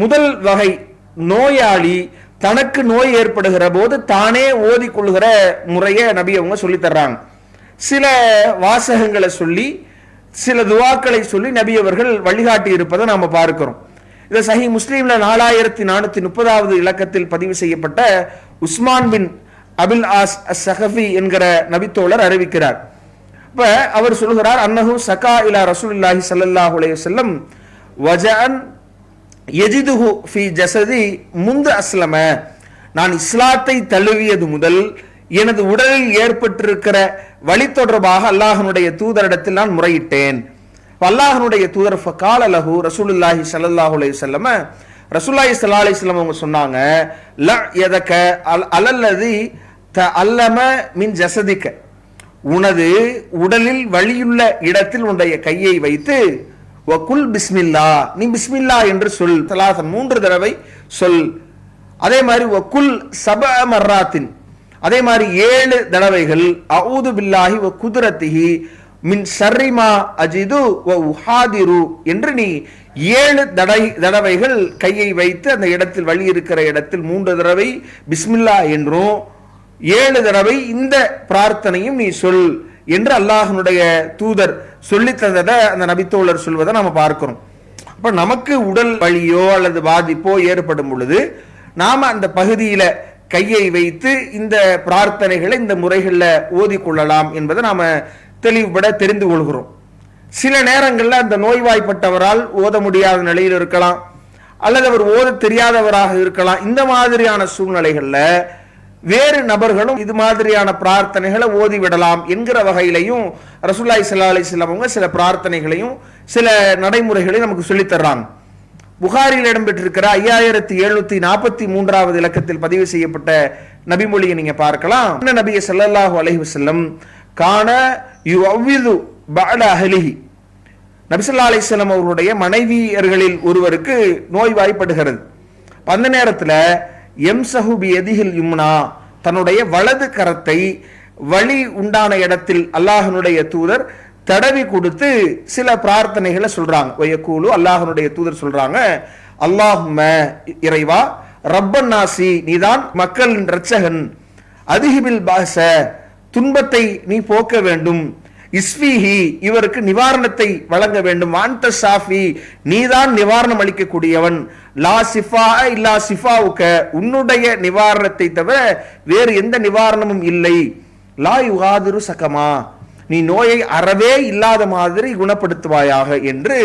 முதல் வகை நோயாளி தனக்கு நோய் ஏற்படுகிற போது தானே ஓதிக்கொள்கிற முறையை நபி அவங்க சொல்லி தர்றாங்க. சில வாசகங்களை சொல்லி, சில துவாக்களை சொல்லி நபி அவர்கள் வழிகாட்டி இருப்பதை நாம பார்க்கிறோம். இதை சஹி முஸ்லீம்ல 4430வது இலக்கத்தில் பதிவு செய்யப்பட்ட உஸ்மான் பின் அபில் ஆஸ் அஸ்-ஸகஃபி என்கிற நபித்தோழர் அறிவிக்கிறார். இப்ப அவர் சொல்கிறார், அன்னஹு சகா இலா ரசூலுல்லாஹி ஸல்லல்லாஹு அலைஹி வஸல்லம் வஜஅன் யஜிதுஹு ஃபி ஜஸதி முந்து அஸ்லம. நான் இஸ்லாத்தை தழுவியது முதல் எனது உடலில் ஏற்பட்டிருக்கிற வழி தொடர்பாக அல்லாஹ்வுடைய தூதரிடத்தில் நான் முறையிட்டேன். அல்லாஹ்வுடைய தூதர் ஃபகால லஹு ரசூலுல்லாஹி ஸல்லல்லாஹு அலைஹி வஸல்லம், ரசூலுல்லாஹி ஸல்லல்லாஹு அலைஹி வஸல்லம் அவங்க சொன்னாங்க, ல யதக அலல்லதி தஅல்லம மின் ஜஸதிக, உனது உடலில் வலியுள்ள இடத்தில் உன்னுடைய கையை வைத்து வகுல் பிஸ்மில்லா, நீ பிஸ்மில்லா என்று சொல், தலாசன் 3 தடவை சொல். அதே மாதிரி வகுல் சப மர்ராத்தின், அதே மாதிரி 7 தடவைகள் அஊது பில்லாஹி வ குத்ரத்திஹி மின் ஷர்ரிமா அஜிது வ உஹாதிரு என்று நீ 7 தடவைகள் கையை வைத்து அந்த இடத்தில் வலி இருக்கிற இடத்தில் 3 தடவை பிஸ்மில்லா என்றும் 7 தடவை இந்த பிரார்த்தனையும் நீ சொல் என்று அல்லாஹ்வுடைய தூதர் சொல்லி தந்ததை அந்த நபித்தோழர் சொல்வதை நாம பார்க்கிறோம். அப்ப நமக்கு உடல் வலியோ அல்லது பாதிப்போ ஏற்படும் பொழுது நாம அந்த பகுதியில கையை வைத்து இந்த பிரார்த்தனைகளை இந்த முறைகளில் ஓதிக்கொள்ளலாம் என்பதை நாம தெளிவுபட தெரிந்து கொள்கிறோம். சில நேரங்களில் அந்த நோய்வாய்ப்பட்டவரால் ஓத முடியாத நிலையில் இருக்கலாம், அல்லது அவர் ஓத தெரியாதவராக இருக்கலாம். இந்த மாதிரியான சூழ்நிலைகளில் வேறு நபர்களும் இது மாதிரியான பிரார்த்தனைகளை ஓதிவிடலாம் என்கிற வகையிலையும் ரசூலுல்லாஹி ஸல்லல்லாஹு அலைஹி வஸல்லம் அவங்க சில பிரார்த்தனைகளையும் சில நடைமுறைகளையும் நமக்கு சொல்லித் தர்றாங்க. புகாரில் இடம்பெற்றிருக்கிற 5743வது இலக்கத்தில் பதிவு செய்யப்பட்ட நபிமொழியை நீங்க பார்க்கலாம். நபி ஸல்லல்லாஹு அலைஹி வஸல்லம் கான யுஅவ்விது பஅத அஹ்லிஹி, நபி ஸல்லல்லாஹு அலைஹி வஸல்லம் அவர்களுடைய மனைவியர்களில் ஒருவருக்கு நோய்வாய்ப்படுகிறது. அந்த நேரத்தில் எம்சஹு பியதிஹில் யும்னா, தன்னுடைய வலது கரத்தை வலி உண்டான இடத்தில் அல்லாஹ்வுடைய தூதர் தடவி கொடுத்து சில பிரார்த்தனைகளை சொல்றாங்க. வயக்கூலு, அல்லாஹ்வுடைய தூதர் சொல்றாங்க, அல்லாஹும்ம, இறைவா, ரப்பன் நாசி, நீதான் மக்களின் இரட்சகன், அதிஹிபில் பாஸ, துன்பத்தை நீ போக்க வேண்டும், இஸ்விஹி, இவருக்கு நிவாரணத்தை வழங்க வேண்டும், வான்த ஷாஃபி, நீதான் நிவாரணம் அளிக்கக்கூடியவன், லா சிஃபா இல்லா சிஃபாவுக்க, உன்னுடைய நிவாரணத்தை தவிர வேறு எந்த நிவாரணமும் இல்லை, லா யுகாதிரு சகமா, நீ நோயை அறவே இல்லாத மாதிரி குணப்படுத்துவாயாக என்று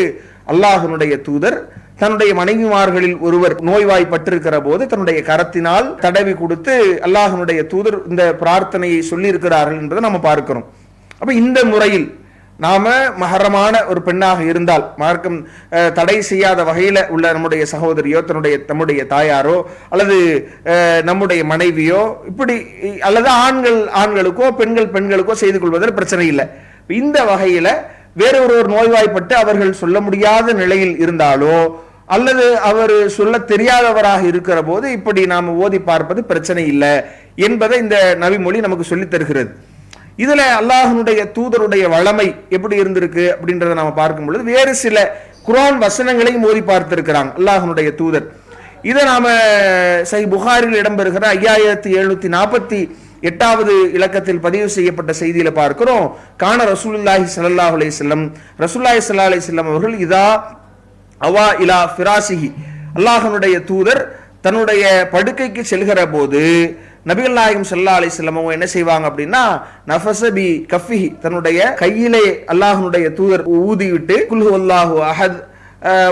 அல்லாஹ்வுடைய தூதர் தன்னுடைய மனைவிமார்களில் ஒருவர் நோய்வாய்ப்பட்டிருக்கிற போது தன்னுடைய கரத்தினால் தடவி கொடுத்து அல்லாஹ்வுடைய தூதர் இந்த பிரார்த்தனையை சொல்லி இருக்கிறார்கள் என்பதை நம்ம பார்க்கிறோம். அப்ப இந்த முறையில் நாம மஹரமான ஒரு பெண்ணாக இருந்தால், மார்க்கம் தடை செய்யாத வகையில உள்ள நம்முடைய சகோதரியோ, நம்முடைய தாயாரோ, அல்லது நம்முடைய மனைவியோ, இப்படி, அல்லது ஆண்களுக்கோ பெண்களுக்கோ செய்து கொள்வதில் பிரச்சனை இல்லை. இந்த வகையில வேறொருவர் நோய்வாய்ப்பட்டு அவர்கள் சொல்ல முடியாத நிலையில் இருந்தாலோ, அல்லது அவர் சொல்ல தெரியாதவராக இருக்கிற போது இப்படி நாம் ஓதி பார்ப்பது பிரச்சனை இல்லை என்பதை இந்த நபிமொழி நமக்கு சொல்லித் தருகிறது. இதுல அல்லாஹ்வுடைய தூதருடைய வளமை எப்படி இருந்திருக்கு அப்படின்றத நாம பார்க்கும் பொழுது வேறு சில குர்ஆன் வசனங்களையும் ஓதி பார்த்திருக்கிறாங்க அல்லாஹ்வுடைய தூதர். இதை நாம சஹீஹ் புகாரில் இடம்பெறுகிற 5748வது இலக்கத்தில் பதிவு செய்யப்பட்ட செய்தியில பார்க்கிறோம். கான ரசூலுல்லாஹி ஸல்லல்லாஹு அலைஹி வஸல்லம், ரசூலுல்லாஹி ஸல்லல்லாஹு அலைஹி வஸல்லம் அவர்கள் இதா அவா இலா ஃபிராசிஹி, அல்லாஹ்வுடைய தூதர் தன்னுடைய படுக்கைக்கு செல்கிற போது நபிகள் நாயகம் ஸல்லல்லாஹு அலைஹி வஸல்லம் அவங்க என்ன செய்வாங்க அப்படின்னா, நஃபஸபி கஃபிஹி, தன்னுடைய கையிலே அல்லாஹ்வுடைய தூதர் ஊதி விட்டு குல் ஹுவல்லாஹு அஹத்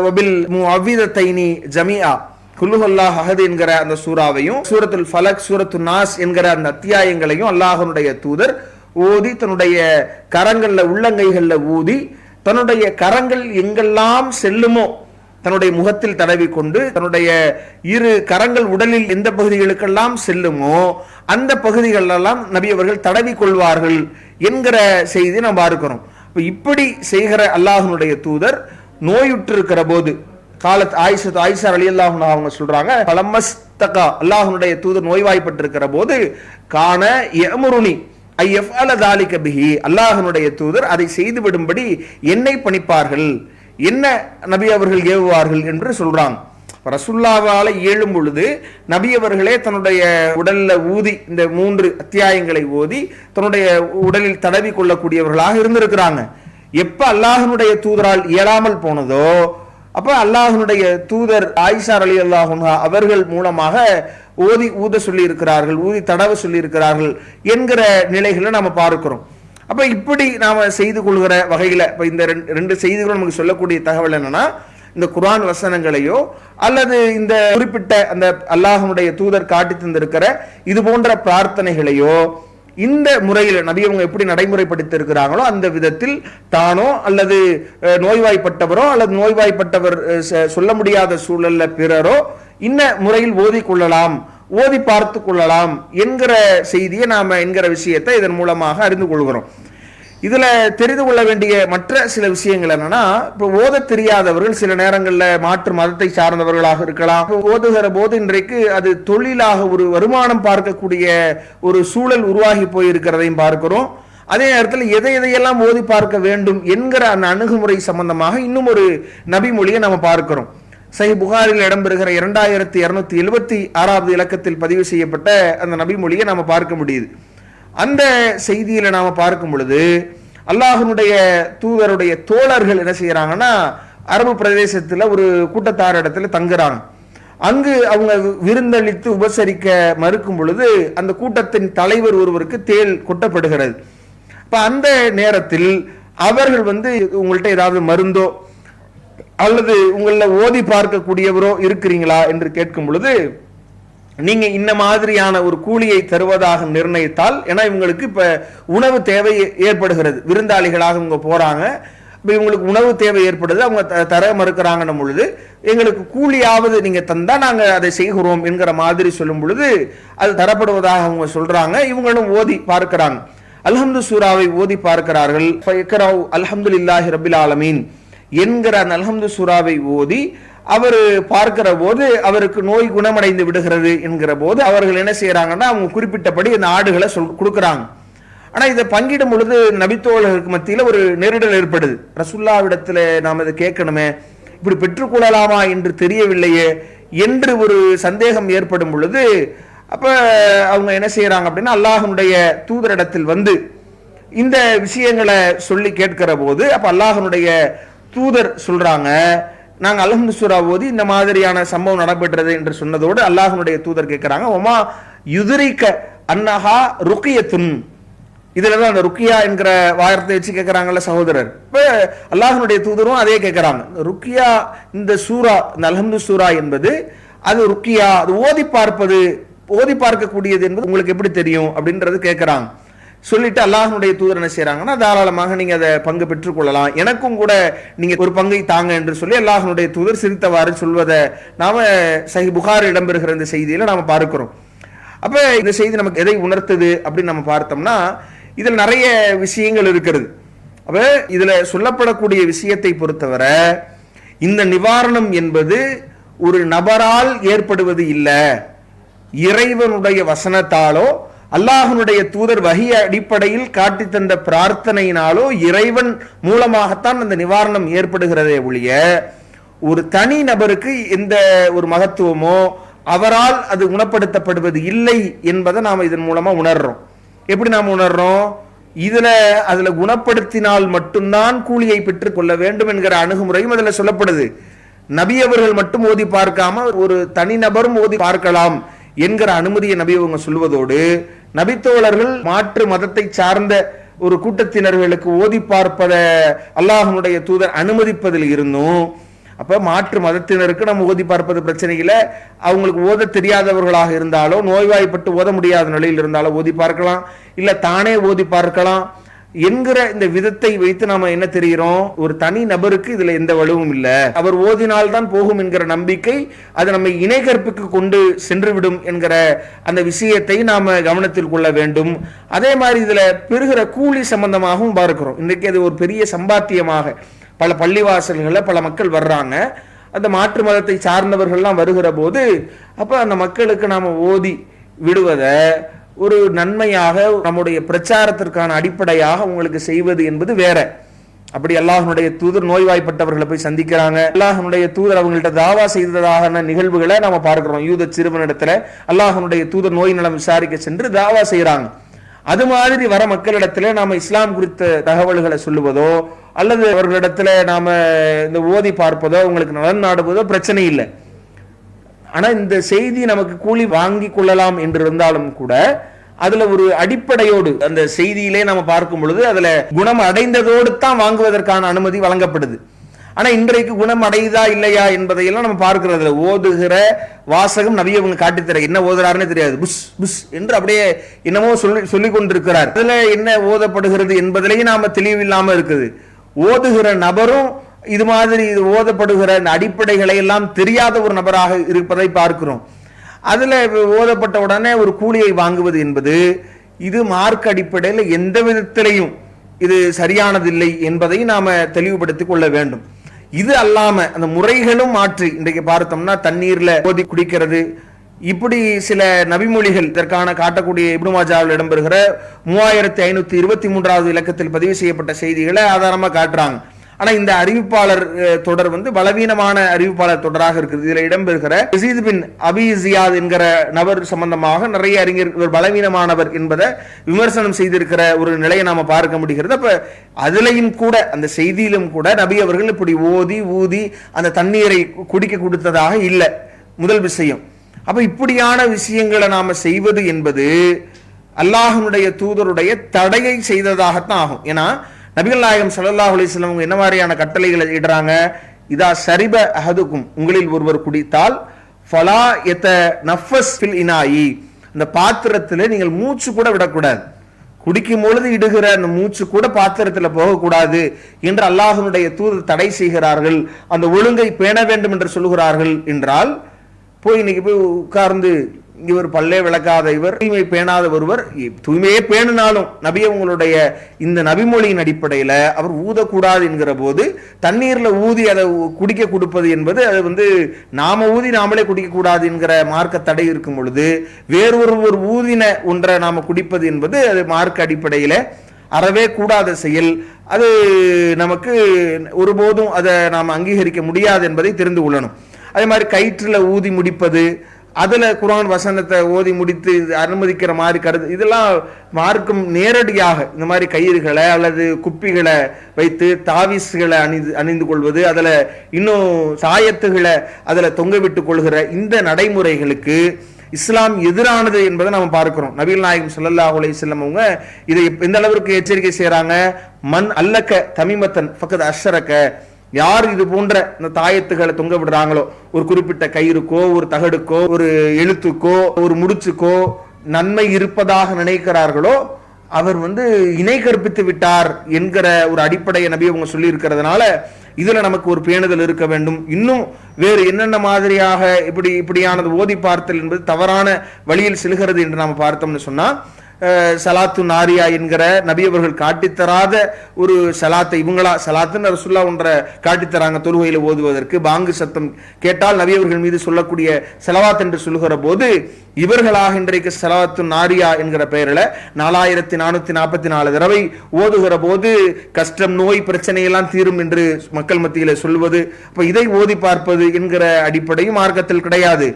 வபில் முஅவ்விதத்தைனி ஜமீஆ, குல் ஹுவல்லாஹு அஹத் என்கிற அந்த சூராவையும் சூரத்துல் ஃபலக், சூரத்துன் நாஸ் என்கிற அந்த அத்தியாயங்களையும் அல்லாஹ்வுடைய தூதர் ஓதி தன்னுடைய கரங்கள்ல, உள்ளங்கைகள்ல ஊதி தன்னுடைய கரங்கள் எங்கெல்லாம் செல்லுமோ தன்னுடைய முகத்தில் தடவி கொண்டு தன்னுடைய இரு கரங்கள் உடலில் எந்த பகுதிகளுக்கெல்லாம் செல்லுமோ அந்த பகுதிகளெல்லாம் நபி அவர்கள் தடவி கொள்வார்கள் என்கிற செய்தி நாம் பார்க்கிறோம். இப்படி செய்கிற அல்லாஹ்வுடைய தூதர் நோயுற்றிருக்கிற போது, காலத் ஆயிஷா ரலியல்லாஹு அன்ஹா அவங்க சொல்றாங்க, பலமஸ்தகா, அல்லாஹ்வுடைய தூதர் நோய்வாய்ப்பட்டிருக்கிற போது, கான யமுருனி ஐயஃபஅல ذلك பிஹி, அல்லாஹ்வுடைய தூதர் அதை செய்து விடும்படி என்னை பணிப்பார்கள், என்ன நபி அவர்கள் ஏவுவார்கள் என்று சொல்றாங்க. ரசூலுல்லாஹ்வால ஏழும் பொழுது நபி அவர்களே தன்னுடைய உடல்ல ஊதி இந்த 3 அத்தியாயங்களை ஓதி தன்னுடைய உடலில் தடவி கொள்ளக்கூடியவர்களாக இருந்திருக்கிறாங்க. எப்ப அல்லாஹ்வுடைய தூதரால் இயலாமல் போனதோ அப்ப அல்லாஹ்வுடைய தூதர் ஆயிஷா ரலியல்லாஹு அன்ஹா அவர்கள் மூலமாக ஓதி ஊத சொல்லி இருக்கிறார்கள், ஊதி தடவ சொல்லி இருக்கிறார்கள் என்கிற நிலைகளை நாம பார்க்கிறோம். அப்ப இப்படி நாம செய்து கொள்கிற வகையில இப்ப இந்த ரெண்டு செய்திகளும் நமக்கு சொல்லக்கூடிய தகவல் என்னன்னா, இந்த குர்ஆன் வசனங்களையோ அல்லது இந்த குறிப்பிட்ட அந்த அல்லாஹ்வுடைய தூதர் காட்டி தந்திருக்கிற இது போன்ற பிரார்த்தனைகளையோ இந்த முறையில் நபி அவங்க எப்படி நடைமுறைப்படுத்தி இருக்கிறாங்களோ அந்த விதத்தில் தானோ அல்லது நோய்வாய்ப்பட்டவரோ அல்லது நோய்வாய்ப்பட்டவர் சொல்ல முடியாத சூழல்ல பிறரோ இன்ன முறையில் ஓதி கொள்ளலாம், ஓதி பார்த்து கொள்ளலாம் என்கிற செய்தியை நாம என்கிற விஷயத்தை இதன் மூலமாக அறிந்து கொள்கிறோம். இதுல தெரிந்து கொள்ள வேண்டிய மற்ற சில விஷயங்கள் என்னன்னா, இப்போ ஓத தெரியாதவர்கள் சில நேரங்களில் மாற்று மதத்தை சார்ந்தவர்களாக இருக்கலாம். ஓதுகிற போது இன்றைக்கு அது தொழிலாக ஒரு வருமானம் பார்க்கக்கூடிய ஒரு சூழல் உருவாகி போயிருக்கிறதையும் பார்க்கிறோம். அதே நேரத்தில் எதையெல்லாம் ஓதி பார்க்க வேண்டும் என்கிற அந்த அணுகுமுறை சம்பந்தமாக இன்னும் ஒரு நபிமொழியை நம்ம பார்க்கிறோம். சஹீஹ் புகாரில் இடம்பெறுகிற 2276வது இலக்கத்தில் பதிவு செய்யப்பட்ட அந்த நபிமொழியை நாம பார்க்க முடியுது. அந்த செய்தியில நாம பார்க்கும் பொழுது அல்லாஹ்வுடைய தூதருடைய தோழர்கள் என்ன செய்யறாங்கன்னா, அரபு பிரதேசத்துல ஒரு கூட்டத்தார் இடத்துல தங்குறாங்க. அங்கு அவங்க விருந்தளித்து உபசரிக்க மறுக்கும் பொழுது அந்த கூட்டத்தின் தலைவர் ஒருவருக்கு தேள் கொட்டப்படுகிறது. இப்ப அந்த நேரத்தில் அவர்கள் உங்கள்கிட்ட ஏதாவது மருந்தோ அல்லது உங்கள ஓதி பார்க்கக்கூடியவரோ இருக்கிறீங்களா என்று கேட்கும் பொழுது, நீங்க இந்த மாதிரியான ஒரு கூலியை தருவதாக நிர்ணயித்தால், ஏன்னா இவங்களுக்கு இப்ப உணவு தேவை ஏற்படுகிறது, விருந்தாளிகளாக இவங்க போறாங்க, இப்ப இவங்களுக்கு உணவு தேவை ஏற்படுது, அவங்க தர மறுக்கிறாங்கன்னும் பொழுது எங்களுக்கு கூலியாவது நீங்க தந்தா நாங்க அதை செய்கிறோம் என்கிற மாதிரி சொல்லும் பொழுது அது தரப்படுவதாக அவங்க சொல்றாங்க. இவங்களும் ஓதி பார்க்கிறாங்க, அல்ஹம்து சூராவை ஓதி பார்க்கிறார்கள். அல்ஹம்துலில்லாஹி ரப்பில் ஆலமீன் என்கிற அந்த அல்ஹம்து சூராவை ஓதி அவர் பார்க்கிற போது அவருக்கு நோய் குணமடைந்து விடுகிறது என்கிற போது அவர்கள் என்ன செய்யறாங்கன்னா அவங்க குறிப்பிட்டபடி அந்த ஆடுகளை கொடுக்குறாங்க. ஆனா இதை பங்கிடும் பொழுது நபித்தோழர்களுக்கு மத்தியில் ஒரு நெருடல் ஏற்படுது. ரசூலுல்லாஹ்விடத்துல நாம் இதை கேட்கணுமே, இப்படி பெற்றுக்கொள்ளலாமா என்று தெரியவில்லையே என்று ஒரு சந்தேகம் ஏற்படும் பொழுது அப்ப அவங்க என்ன செய்யறாங்க அப்படின்னா அல்லாஹ்வுடைய தூதரிடத்தில் வந்து இந்த விஷயங்களை சொல்லி கேட்கிற போது அப்ப அல்லாஹ்வுடைய தூதர் சொல்றாங்க, நாங்க அல்ஹம்து சூரா ஓதி இந்த மாதிரியான சம்பவம் நடைபெற்றது என்று சொன்னதோடு அல்லாஹ்வுடைய தூதர் கேட்கிறாங்க, ஒமா யுத்ரிக அன்னஹா ருக்கியத்துன். இதுலதான் அந்த ருக்கியா என்கிற வார்த்தை வச்சு கேட்கிறாங்கல்ல சகோதரர். இப்ப அல்லாஹ்வுடைய தூதரும் அதே கேட்கிறாங்க, ருக்கியா இந்த சூரா இந்த அல்ஹம்து சூரா என்பது அது ருக்கியா, அது ஓதி பார்க்கக்கூடியது என்பது உங்களுக்கு எப்படி தெரியும் அப்படின்றது கேட்கிறாங்க. சொல்லிட்டு அல்லாஹ்வுடைய தூதர் என்ன செய்யறாங்கன்னா, தாராளமாக நீங்க அதை பங்கு பெற்றுக் கொள்ளலாம், எனக்கும் கூட நீங்க ஒரு பங்கை தாங்க என்று சொல்லி அல்லாஹ்வுடைய தூதர் சிரித்தவாறு சொல்வதை நாம சஹீஹ் புகாரி இடம்பெறுகிற இந்த செய்தியில நாம பார்க்கிறோம். அப்ப இந்த செய்தி நமக்கு எதை உணர்த்துது அப்படின்னு நம்ம பார்த்தோம்னா, இதுல நிறைய விஷயங்கள் இருக்கிறது. அப்ப இதுல சொல்லப்படக்கூடிய விஷயத்தை பொறுத்தவரை இந்த நிவாரணம் என்பது ஒரு நபரால் ஏற்படுவது இல்லை, இறைவனுடைய வசனத்தாலோ அல்லாஹ்வுடைய தூதர் வஹி அடிப்படையில் காட்டி தந்த பிரார்த்தனையினாலோ இறைவன் மூலமாகத்தான் அந்த நிவாரணம் ஏற்படுகிறதே ஒழிய ஒரு தனி நபருக்கு எந்த ஒரு மகத்துவமோ அவரால் அது குணப்படுத்தப்படுவது இல்லை என்பதை நாம் இதன் மூலமா உணர்றோம். எப்படி நாம் உணர்றோம்? அதுல குணப்படுத்தினால் மட்டும்தான் கூலியை பெற்றுக் கொள்ள வேண்டும் என்கிற அணுகுமுறையும் அதுல சொல்லப்படுது. நபி அவர்கள் மட்டும் ஓதி பார்க்காம ஒரு தனிநபரும் ஓதி பார்க்கலாம் என்கிற அனுமதியை நபி அவங்க சொல்வதோடு நபித்தோழர்கள் மாற்று மதத்தை சார்ந்த ஒரு கூட்டத்தினர்களுக்கு ஓதி பார்ப்பதை அல்லாஹ்வுடைய தூதர் அனுமதிப்பதில் இருந்தும், அப்ப மாற்று மதத்தினருக்கு நம்ம ஓதி பார்ப்பது பிரச்சனை இல்லை, அவங்களுக்கு ஓத தெரியாதவர்களாக இருந்தாலோ நோய்வாய்ப்பட்டு ஓத முடியாத நிலையில் இருந்தாலோ ஓதி பார்க்கலாம், இல்ல தானே ஓதி பார்க்கலாம் என்கிற இந்த விதத்தை வைத்து நாம என்ன தெரிகிறோம்? ஒரு தனி நபருக்கு இதுல எந்த வலுவும் இல்லை, அவர் ஓதினால்தான் போகும் என்கிற நம்பிக்கை அது நம்ம இணை கற்பிற்கு கொண்டு சென்றுவிடும் என்கிற அந்த விஷயத்தை நாம கவனத்தில் கொள்ள வேண்டும். அதே மாதிரி இதுல பெறுகிற கூலி சம்பந்தமாகவும் பார்க்கிறோம். இன்றைக்கு அது ஒரு பெரிய சம்பாத்தியமாக பல பள்ளிவாசல்களில் பல மக்கள் வர்றாங்க. அந்த மாற்று மதத்தை சார்ந்தவர்கள்லாம் வருகிற போது அப்ப அந்த மக்களுக்கு நாம ஓதி விடுவதை ஒரு நன்மையாக நம்முடைய பிரச்சாரத்திற்கான அடிப்படையாக உங்களுக்கு செய்வது என்பது வேற. அப்படி அல்லாஹ்வுடைய தூதர் நோய்வாய்ப்பட்டவர்களை போய் சந்திக்கிறாங்க, அல்லாஹ்வுடைய தூதர் அவங்கள்ட்ட தாவா செய்ததாக நிகழ்வுகளை நாம பார்க்கிறோம். யூத சிறுவனிடத்துல அல்லாஹ்வுடைய தூதர் நோய் நலம் விசாரிக்க சென்று தாவா செய்யறாங்க. அது மாதிரி வர மக்களிடத்துல நாம இஸ்லாம் குறித்த தகவல்களை சொல்லுவதோ அல்லது அவர்களிடத்துல நாம இந்த ஓதி பார்ப்பதோ உங்களுக்கு நலன் நாடுவதோ பிரச்சனை இல்லை. ஆனா இந்த செய்தி நமக்கு கூலி வாங்கி கொள்ளலாம் என்று இருந்தாலும் கூட அதுல ஒரு அடிப்படையோடு அந்த செய்தியிலே நம்ம பார்க்கும் பொழுது அதுல குணம் அடைந்ததோடு தான் வாங்குவதற்கான அனுமதி வழங்கப்படுது. ஆனா இன்றைக்கு குணம் அடையுதா இல்லையா என்பதையெல்லாம் நம்ம பார்க்கிறதுல ஓதுகிற வாசகம் நபி அவங்க காட்டித்தர என்ன ஓதுறாருன்னு தெரியாது, புஷ் புஷ் என்று அப்படியே என்னமோ சொல்லி கொண்டிருக்கிறார். அதுல என்ன ஓதப்படுகிறது என்பதிலேயே நாம தெளிவில்லாம இருக்குது. ஓதுகிற நபரும் இது மாதிரி இது ஓதப்படுகிற அடிப்படைகளை எல்லாம் தெரியாத ஒரு நபராக இருப்பதை பார்க்கிறோம். அதுல ஓதப்பட்ட உடனே ஒரு கூலியை வாங்குவது என்பது இது மார்க் அடிப்படையில் எந்த விதத்திலையும் இது சரியானதில்லை என்பதை நாம தெளிவுபடுத்திக் கொள்ள வேண்டும். இது அல்லாம அந்த முறைகளும் மாற்றி இன்றைக்கு பார்த்தோம்னா தண்ணீர்ல ஓதி குடிக்கிறது, இப்படி சில நபிமொழிகள் இதற்கான காட்டக்கூடிய இப்னு மாஜாவில் இடம்பெறுகிற 3523வது இலக்கத்தில் பதிவு செய்யப்பட்ட செய்திகளை ஆதாரமா காட்டுறாங்க. ஆனா இந்த அறிவிப்பாளர் தொடர் பலவீனமான அறிவிப்பாளர் தொடராக இருக்குது. இதுல இடம்பெறுகிற யஸீத் பின் அபி ஜியாத் என்கிற நபர் சம்பந்தமாக நிறைய அறிஞர்கள் பலவீனமானவர் என்பதை விமர்சனம் செய்திருக்கிற ஒரு நிலையை நாம பார்க்க முடிகிறது. அப்ப அதுலயும் கூட அந்த செய்தியிலும் கூட நபி அவர்கள் இப்படி ஓதி ஊதி அந்த தண்ணீரை குடிக்க கொடுத்ததாக இல்லை முதல் விஷயம். அப்ப இப்படியான விஷயங்களை நாம செய்வது என்பது அல்லாஹ்வுடைய தூதருடைய தடையை செய்ததாகத்தான் ஆகும். ஏன்னா நபிகள் நாயகம் ஸல்லல்லாஹு அலைஹி வஸல்லம் என்ன மாதிரியான கட்டளைகளை இடுறாங்க? இதா ஷரிப அஹதுக்கும், உங்களில் ஒருவர் குடித்தால் ஃபலா யதனஃபஸ் ஃபில் இனாயி, அந்த பாத்திரத்தில் நீங்கள் மூச்சு கூட விடக்கூடாது, குடிக்கும் பொழுது இடுகிற அந்த மூச்சு கூட பாத்திரத்தில் போகக்கூடாது என்று அல்லாஹ்வுடைய தூதர் தடை செய்கிறார்கள். அந்த ஒழுங்கை பேண வேண்டும் என்று சொல்லுகிறார்கள் என்றால் போய் இன்னைக்கு போய் உட்கார்ந்து இவர் பல்லே விளக்காத இவர், தூய்மை பேணாத ஒருவர், தூய்மையே பேணினாலும் நபி அவங்களுடைய இந்த நபிமொழியின் அடிப்படையில் அவர் ஊதக்கூடாது என்கிற போது தண்ணீர்ல ஊதி அதை குடிக்க கொடுப்பது என்பது அது நாம ஊதி நாமளே குடிக்க கூடாது என்கிற மார்க்க தடை இருக்கும் பொழுது வேறொருவர் ஊதின ஒன்றை நாம குடிப்பது என்பது அது மார்க்க அடிப்படையில் அறவே கூடாத செயல். அது நமக்கு ஒருபோதும் அதை நாம் அங்கீகரிக்க முடியாது என்பதை தெரிந்து கொள்ளணும். அதே மாதிரி கயிற்றுல ஊதி முடிப்பது, அதுல குர்ஆன் வசனத்தை ஓதி முடித்து அனுமதிக்கிற மாதிரி கருது, இதெல்லாம் மார்க்கும் நேரடியாக இந்த மாதிரி கயிறுகளை அல்லது குப்பிகளை வைத்து தாவீஸ்களை அணிந்து கொள்வது, அதுல இன்னும் சாயத்துகளை அதுல தொங்க விட்டுக் கொள்கிற இந்த நடைமுறைகளுக்கு இஸ்லாம் எதிரானது என்பதை நம்ம பார்க்கிறோம். நபிகள் நாயகம் ஸல்லல்லாஹு அலைஹி வஸல்லம் அவங்க இதை எந்த அளவிற்கு எச்சரிக்கை செய்யறாங்க, மன் அல்லக்க தமீமத்தன் ஃபக்கத் அஷ்ரக, யார் இது போன்ற இந்த தாயத்துகளை தொங்க விடுறாங்களோ, ஒரு குறிப்பிட்ட கயிறுக்கோ ஒரு தகடுக்கோ ஒரு எழுத்துக்கோ ஒரு முடிச்சுக்கோ நன்மை இருப்பதாக நினைக்கிறார்களோ அவர் இணை கற்பித்து விட்டார் என்கிற ஒரு அடிப்படையை நபி அவங்க சொல்லி இருக்கிறதுனால இதுல நமக்கு ஒரு பேணுதல் இருக்க வேண்டும். இன்னும் வேறு என்னென்ன மாதிரியாக இப்படியானது ஓதி பார்த்தல் என்பது தவறான வழியில் செல்கிறது என்று நாம் பார்த்தோம்னு சொன்னா, சலாத்து நாரியா என்கிற நபி அவர்கள் காட்டித்தராத ஒரு சலாத்தை இவங்களா சலாத்துன்னு ரசூலுல்லாஹ் ஒன்றை காட்டித்தராங்க தொழுகையில ஓதுவதற்கு. பாங்கு சத்தம் கேட்டால் நபி அவர்கள் மீது சொல்லக்கூடிய செலவாத் என்று சொல்லுகிற போது இவர்களாக இன்றைக்கு சலாத்து நாரியா என்கிற பெயரில் 4444 தடவை ஓதுகிற போது கஷ்டம் நோய் பிரச்சனை எல்லாம் தீரும் என்று மக்கள் மத்தியில் சொல்வது, அப்ப இதை ஓதி பார்ப்பது என்கிற அடிப்படையும் மார்க்கத்தில் கிடையாது.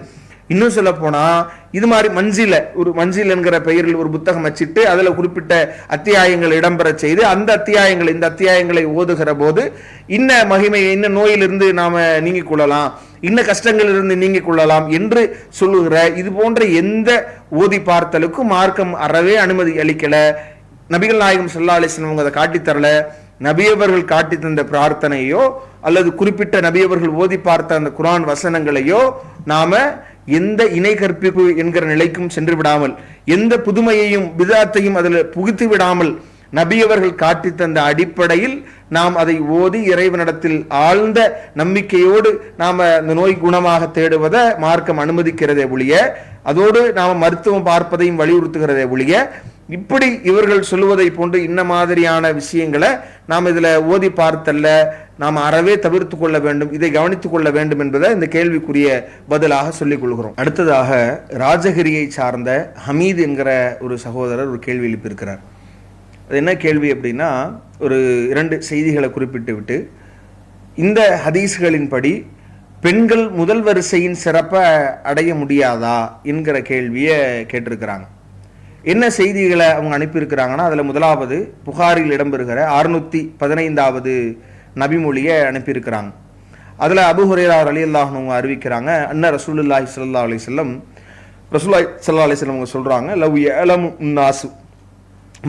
இன்னும் சொல்ல போனா இது மாதிரி ஒரு மஞ்சில் என்கிற பெயரில் ஒரு புத்தகம் வச்சிட்டு அதுல குறிப்பிட்ட அத்தியாயங்கள் இடம்பெற செய்து அந்த அத்தியாயங்களை ஓதுகிற போது இன்ன மகிமையை இன்ன நோயிலிருந்து நாம நீங்கிக் கொள்ளலாம், இன்ன கஷ்டங்களிலிருந்து நீங்கிக் கொள்ளலாம் என்று சொல்லுகிற இது போன்ற எந்த ஓதி பார்த்தலுக்கும் மார்க்கம் அறவே அனுமதி அளிக்கல. நபிகள் நாயகம் ஸல்லல்லாஹு அலைஹி வஸல்லம் அதை காட்டித்தரல. நபியவர்கள் காட்டி தந்த பிரார்த்தனையோ அல்லது குறிப்பிட்ட நபியவர்கள் ஓதி பார்த்த அந்த குர்ஆன் வசனங்களையோ நாம எந்த இணை கற்பிப்பு என்கிற நிலைக்கும் சென்று விடாமல், எந்த புதுமையையும் பிதாத்தையும் அதில் புகுத்தி விடாமல் நபியவர்கள் காட்டி தந்த அடிப்படையில் நாம் அதை ஓதி இறைவனிடத்தில் ஆழ்ந்த நம்பிக்கையோடு நாம அந்த நோய் குணமாக தேடுவதை மார்க்கம் அனுமதிக்கிறதே ஒழிய, அதோடு நாம மருத்துவம் பார்ப்பதையும் வலியுறுத்துகிறதே ஒழிய, இப்படி இவர்கள் சொல்லுவதை போன்று இன்ன மாதிரியான விஷயங்களை நாம் இதுல ஓதி பார்த்தல்ல, நாம் அறவே தவிர்த்து கொள்ள வேண்டும், இதை கவனித்துக் கொள்ள வேண்டும் என்பதை இந்த கேள்விக்குரிய பதிலாக சொல்லிக் கொள்கிறோம். அடுத்ததாக ராஜகிரியை சார்ந்த ஹமீத் என்கிற ஒரு சகோதரர் ஒரு கேள்வி எழுப்பியிருக்கிறார். அது என்ன கேள்வி அப்படின்னா, ஒரு 2 செய்திகளை குறிப்பிட்டு விட்டு இந்த ஹதீஸ்களின்படி பெண்கள் முதல் வரிசையின் சிறப்பை அடைய முடியாதா என்கிற கேள்வியை கேட்டிருக்கிறாங்க. என்ன செய்திகளை அவங்க அனுப்பியிருக்கிறாங்கன்னா, அதில் முதலாவது புகாரில் இடம்பெறுகிற 615வது நபிமொழியை அனுப்பியிருக்கிறாங்க. அதில் அபூ ஹுரைரா ரலியல்லாஹு அன்ஹு அறிவிக்கிறாங்க, அன்ன ரசூலுல்லாஹி ஸல்லல்லாஹு அலைஹி வஸல்லம் அவங்க சொல்றாங்க, லவ் யஅலமு நாசு,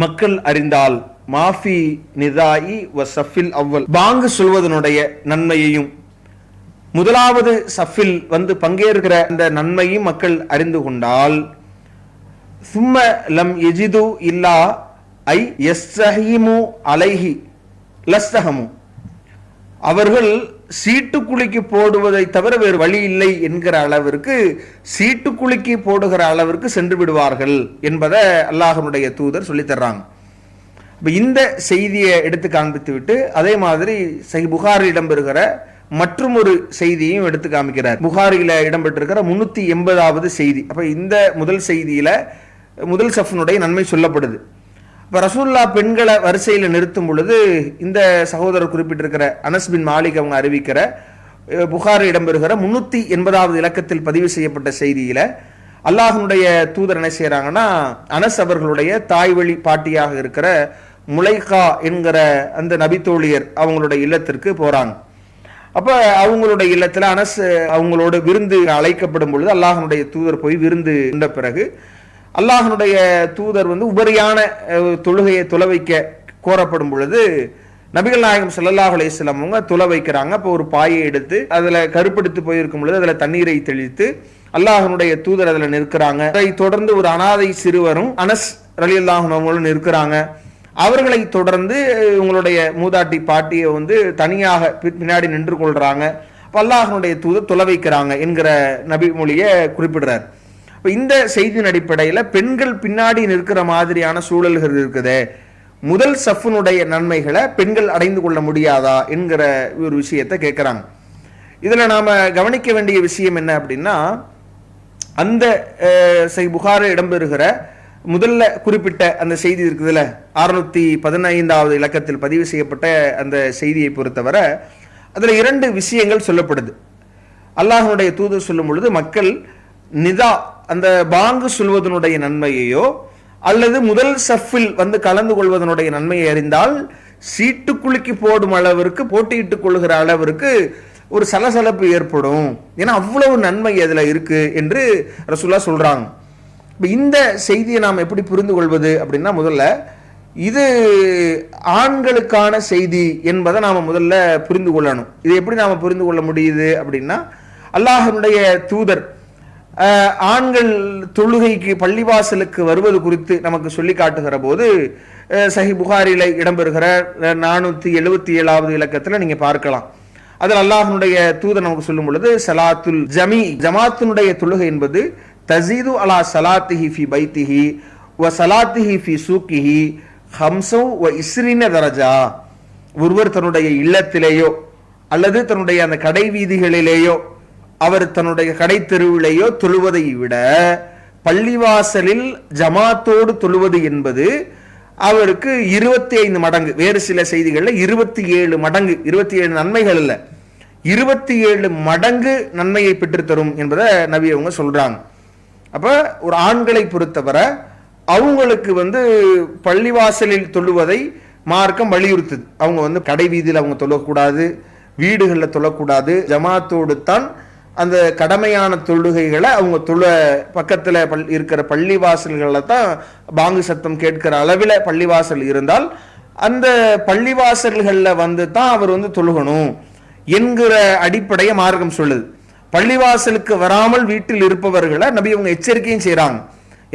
மக்கள் அறிந்தால் மாஃபி நிதாயி வ சஃபில் அவ்வல், பாங்கு சொல்வதனுடைய நன்மையையும் முதலாவது சஃபில் பங்கேற்கிற அந்த நன்மையும் மக்கள் அறிந்து கொண்டால், சும்ம லம் யஜிது இல்லா ஐ யஸ்தஹிமு அலைஹி லஸ்தஹமு, அவர்கள் சீட்டுக்குலுக்கி போடுவதை தவிர வேறு வழி இல்லை என்கிற அளவிற்கு சீட்டுக்குலுக்கி போடுகிற அளவிற்கு சென்று விடுவார்கள் என்பதை அல்லாஹ்வுடைய தூதர் சொல்லி தர்றாங்க. இந்த செய்தியை எடுத்து காண்பித்து விட்டு அதே மாதிரி சஹீஹ் புகாரில் இடம்பெறுகிற மற்றும் ஒரு செய்தியையும் எடுத்து காமிக்கிறார். புகாரில இடம்பெற்றிருக்கிற 380வது செய்தி. அப்ப இந்த முதல் செய்தியில முதல் சஃப்னுடைய நன்மை சொல்லப்படுது. இப்போ ரசூலுல்லாஹ் பெண்களை வரிசையில் நிறுத்தும் பொழுது இந்த சகோதரர் குறிப்பிட்டிருக்கிற அனஸ் பின் மாலிக் அவங்க அறிவிக்கிற புகாரி இடம்பெறுகிற 380வது இலக்கத்தில் பதிவு செய்யப்பட்ட செய்தியில அல்லாஹ்வுடைய தூதர் என்ன செய்யறாங்கன்னா, அனஸ் அவர்களுடைய தாய் வழி பாட்டியாக இருக்கிற முலைகா என்கிற அந்த நபித்தோழியர் அவங்களுடைய இல்லத்திற்கு போறாங்க. அப்ப அவங்களுடைய இல்லத்துல அனஸ் அவங்களோட விருந்து அழைக்கப்படும் பொழுது அல்லாஹ்வுடைய தூதர் போய் விருந்து உண்ட பிறகு அல்லாஹ்வுடைய தூதர் உபரியான தொழுகையை தொலை வைக்க கோரப்படும் பொழுது நபிகள் நாயகம் ஸல்லல்லாஹு அலைஹி வஸல்லம் அவங்க தொலை வைக்கிறாங்க. அப்போ ஒரு பாயை எடுத்து அதுல கருப்படுத்தி போயிருக்கும் பொழுது அதுல தண்ணீரை தெளித்து அல்லாஹ்வுடைய தூதர் அதுல நிற்கிறாங்க. அதை தொடர்ந்து ஒரு அனாதை சிறுவரும் அனஸ் ரலியல்லாஹு அன்ஹு நிற்கிறாங்க. அவர்களை தொடர்ந்து உங்களுடைய மூதாட்டி பாட்டியை தனியாக பின்னாடி நின்று கொள்றாங்க. அல்லாஹ்வுடைய தூதர் தொலை வைக்கிறாங்க என்கிற நபி மொழியை குறிப்பிடுறார். இப்ப இந்த செய்தியின் அடிப்படையில் பெண்கள் பின்னாடி நிற்கிற மாதிரியான சூழல்கள் இருக்குதே, முதல் சஃபுனுடைய நன்மைகளை பெண்கள் அடைந்து கொள்ள முடியாதா என்கிற ஒரு விஷயத்தை கேட்கிறாங்க. இதுல நாம கவனிக்க வேண்டிய விஷயம் என்ன அப்படின்னா, அந்த சஹீஹ் புகாரில் இடம்பெறுகிற முதல்ல குறிப்பிட்ட அந்த செய்தி இருக்குதுல்ல, 615வது இலக்கத்தில் பதிவு செய்யப்பட்ட அந்த செய்தியை பொறுத்தவரை அதுல 2 விஷயங்கள் சொல்லப்படுது. அல்லாஹ்வுடைய தூதர் சொல்லும் பொழுது மக்கள் நிதா அந்த பாங்கு சொல்வதனுடைய நன்மையையோ அல்லது முதல் சஃபில் வந்து கலந்து கொள்வதனுடைய நன்மையை அறிந்தால் சீட்டு குலுக்கி போடும் அளவிற்கு, போட்டியிட்டுக் கொள்கிற அளவிற்கு ஒரு சலசலப்பு ஏற்படும். ஏன்னா அவ்வளவு நன்மை அதுல இருக்கு என்று ரசூலுல்லாஹ் சொல்றாங்க. இந்த செய்தியை நாம் எப்படி புரிந்து கொள்வது அப்படின்னா, முதல்ல இது ஆண்களுக்கான செய்தி என்பதை நாம முதல்ல புரிந்து கொள்ளணும். இது எப்படி நாம புரிந்து கொள்ள முடியுது அப்படின்னா, அல்லாஹ்வுடைய தூதர் ஆண்கள் தொழுகைக்கு பள்ளிவாசலுக்கு வருவது குறித்து நமக்கு சொல்லி காட்டுகிற போது சஹீஹ் புகாரில இடம்பெறுகிற 477வது இலக்கத்தில் நீங்க பார்க்கலாம். அதில் அல்லாஹ்வுடைய தூதர் நமக்கு சொல்லும் பொழுது, சலாத்துல் ஜமாத்தினுடைய தொழுகை என்பது தஸீது அலா சலாத்திஹி ஃபி பைத்திஹி வ சலாத்திஹி ஃபி சூக்கிஹி 25 தரஜா. ஒருவர் தன்னுடைய இல்லத்திலேயோ அல்லது தன்னுடைய அந்த கடை வீதிகளிலேயோ அவர் தன்னுடைய கடை தெருவிலேயோ தொழுவதை விட பள்ளிவாசலில் ஜமாத்தோடு தொழுவது என்பது அவருக்கு 25 மடங்கு, வேறு சில செய்திகள்ல 27 மடங்கு, 27 நன்மைகள் இல்ல 27 மடங்கு நன்மையை பெற்றுத்தரும் என்பதை நபி அவங்க சொல்றாங்க. அப்ப ஒரு ஆண்களை பொறுத்தவரை அவங்களுக்கு வந்து பள்ளிவாசலில் தொழுவதை மார்க்கம் வலியுறுத்துது. அவங்க வந்து கடை வீதியில் அவங்க தொழக்கூடாது, வீடுகளில் தொழக்கூடாது, ஜமாத்தோடு தான் அந்த கடமையான தொழுகைகளை அவங்க பக்கத்தில் இருக்கிற பள்ளிவாசல்களில் தான் பாங்கு சத்தம் கேட்கிற அளவில் பள்ளிவாசல் இருந்தால் அந்த பள்ளிவாசல்களில் வந்து தான் அவர் வந்து தொழுகணும் என்கிற அடிப்படையை மார்க்கம் சொல்லுது. பள்ளிவாசலுக்கு வராமல் வீட்டில் இருப்பவர்களை நபி அவங்க எச்சரிக்கையும் செய்யறாங்க.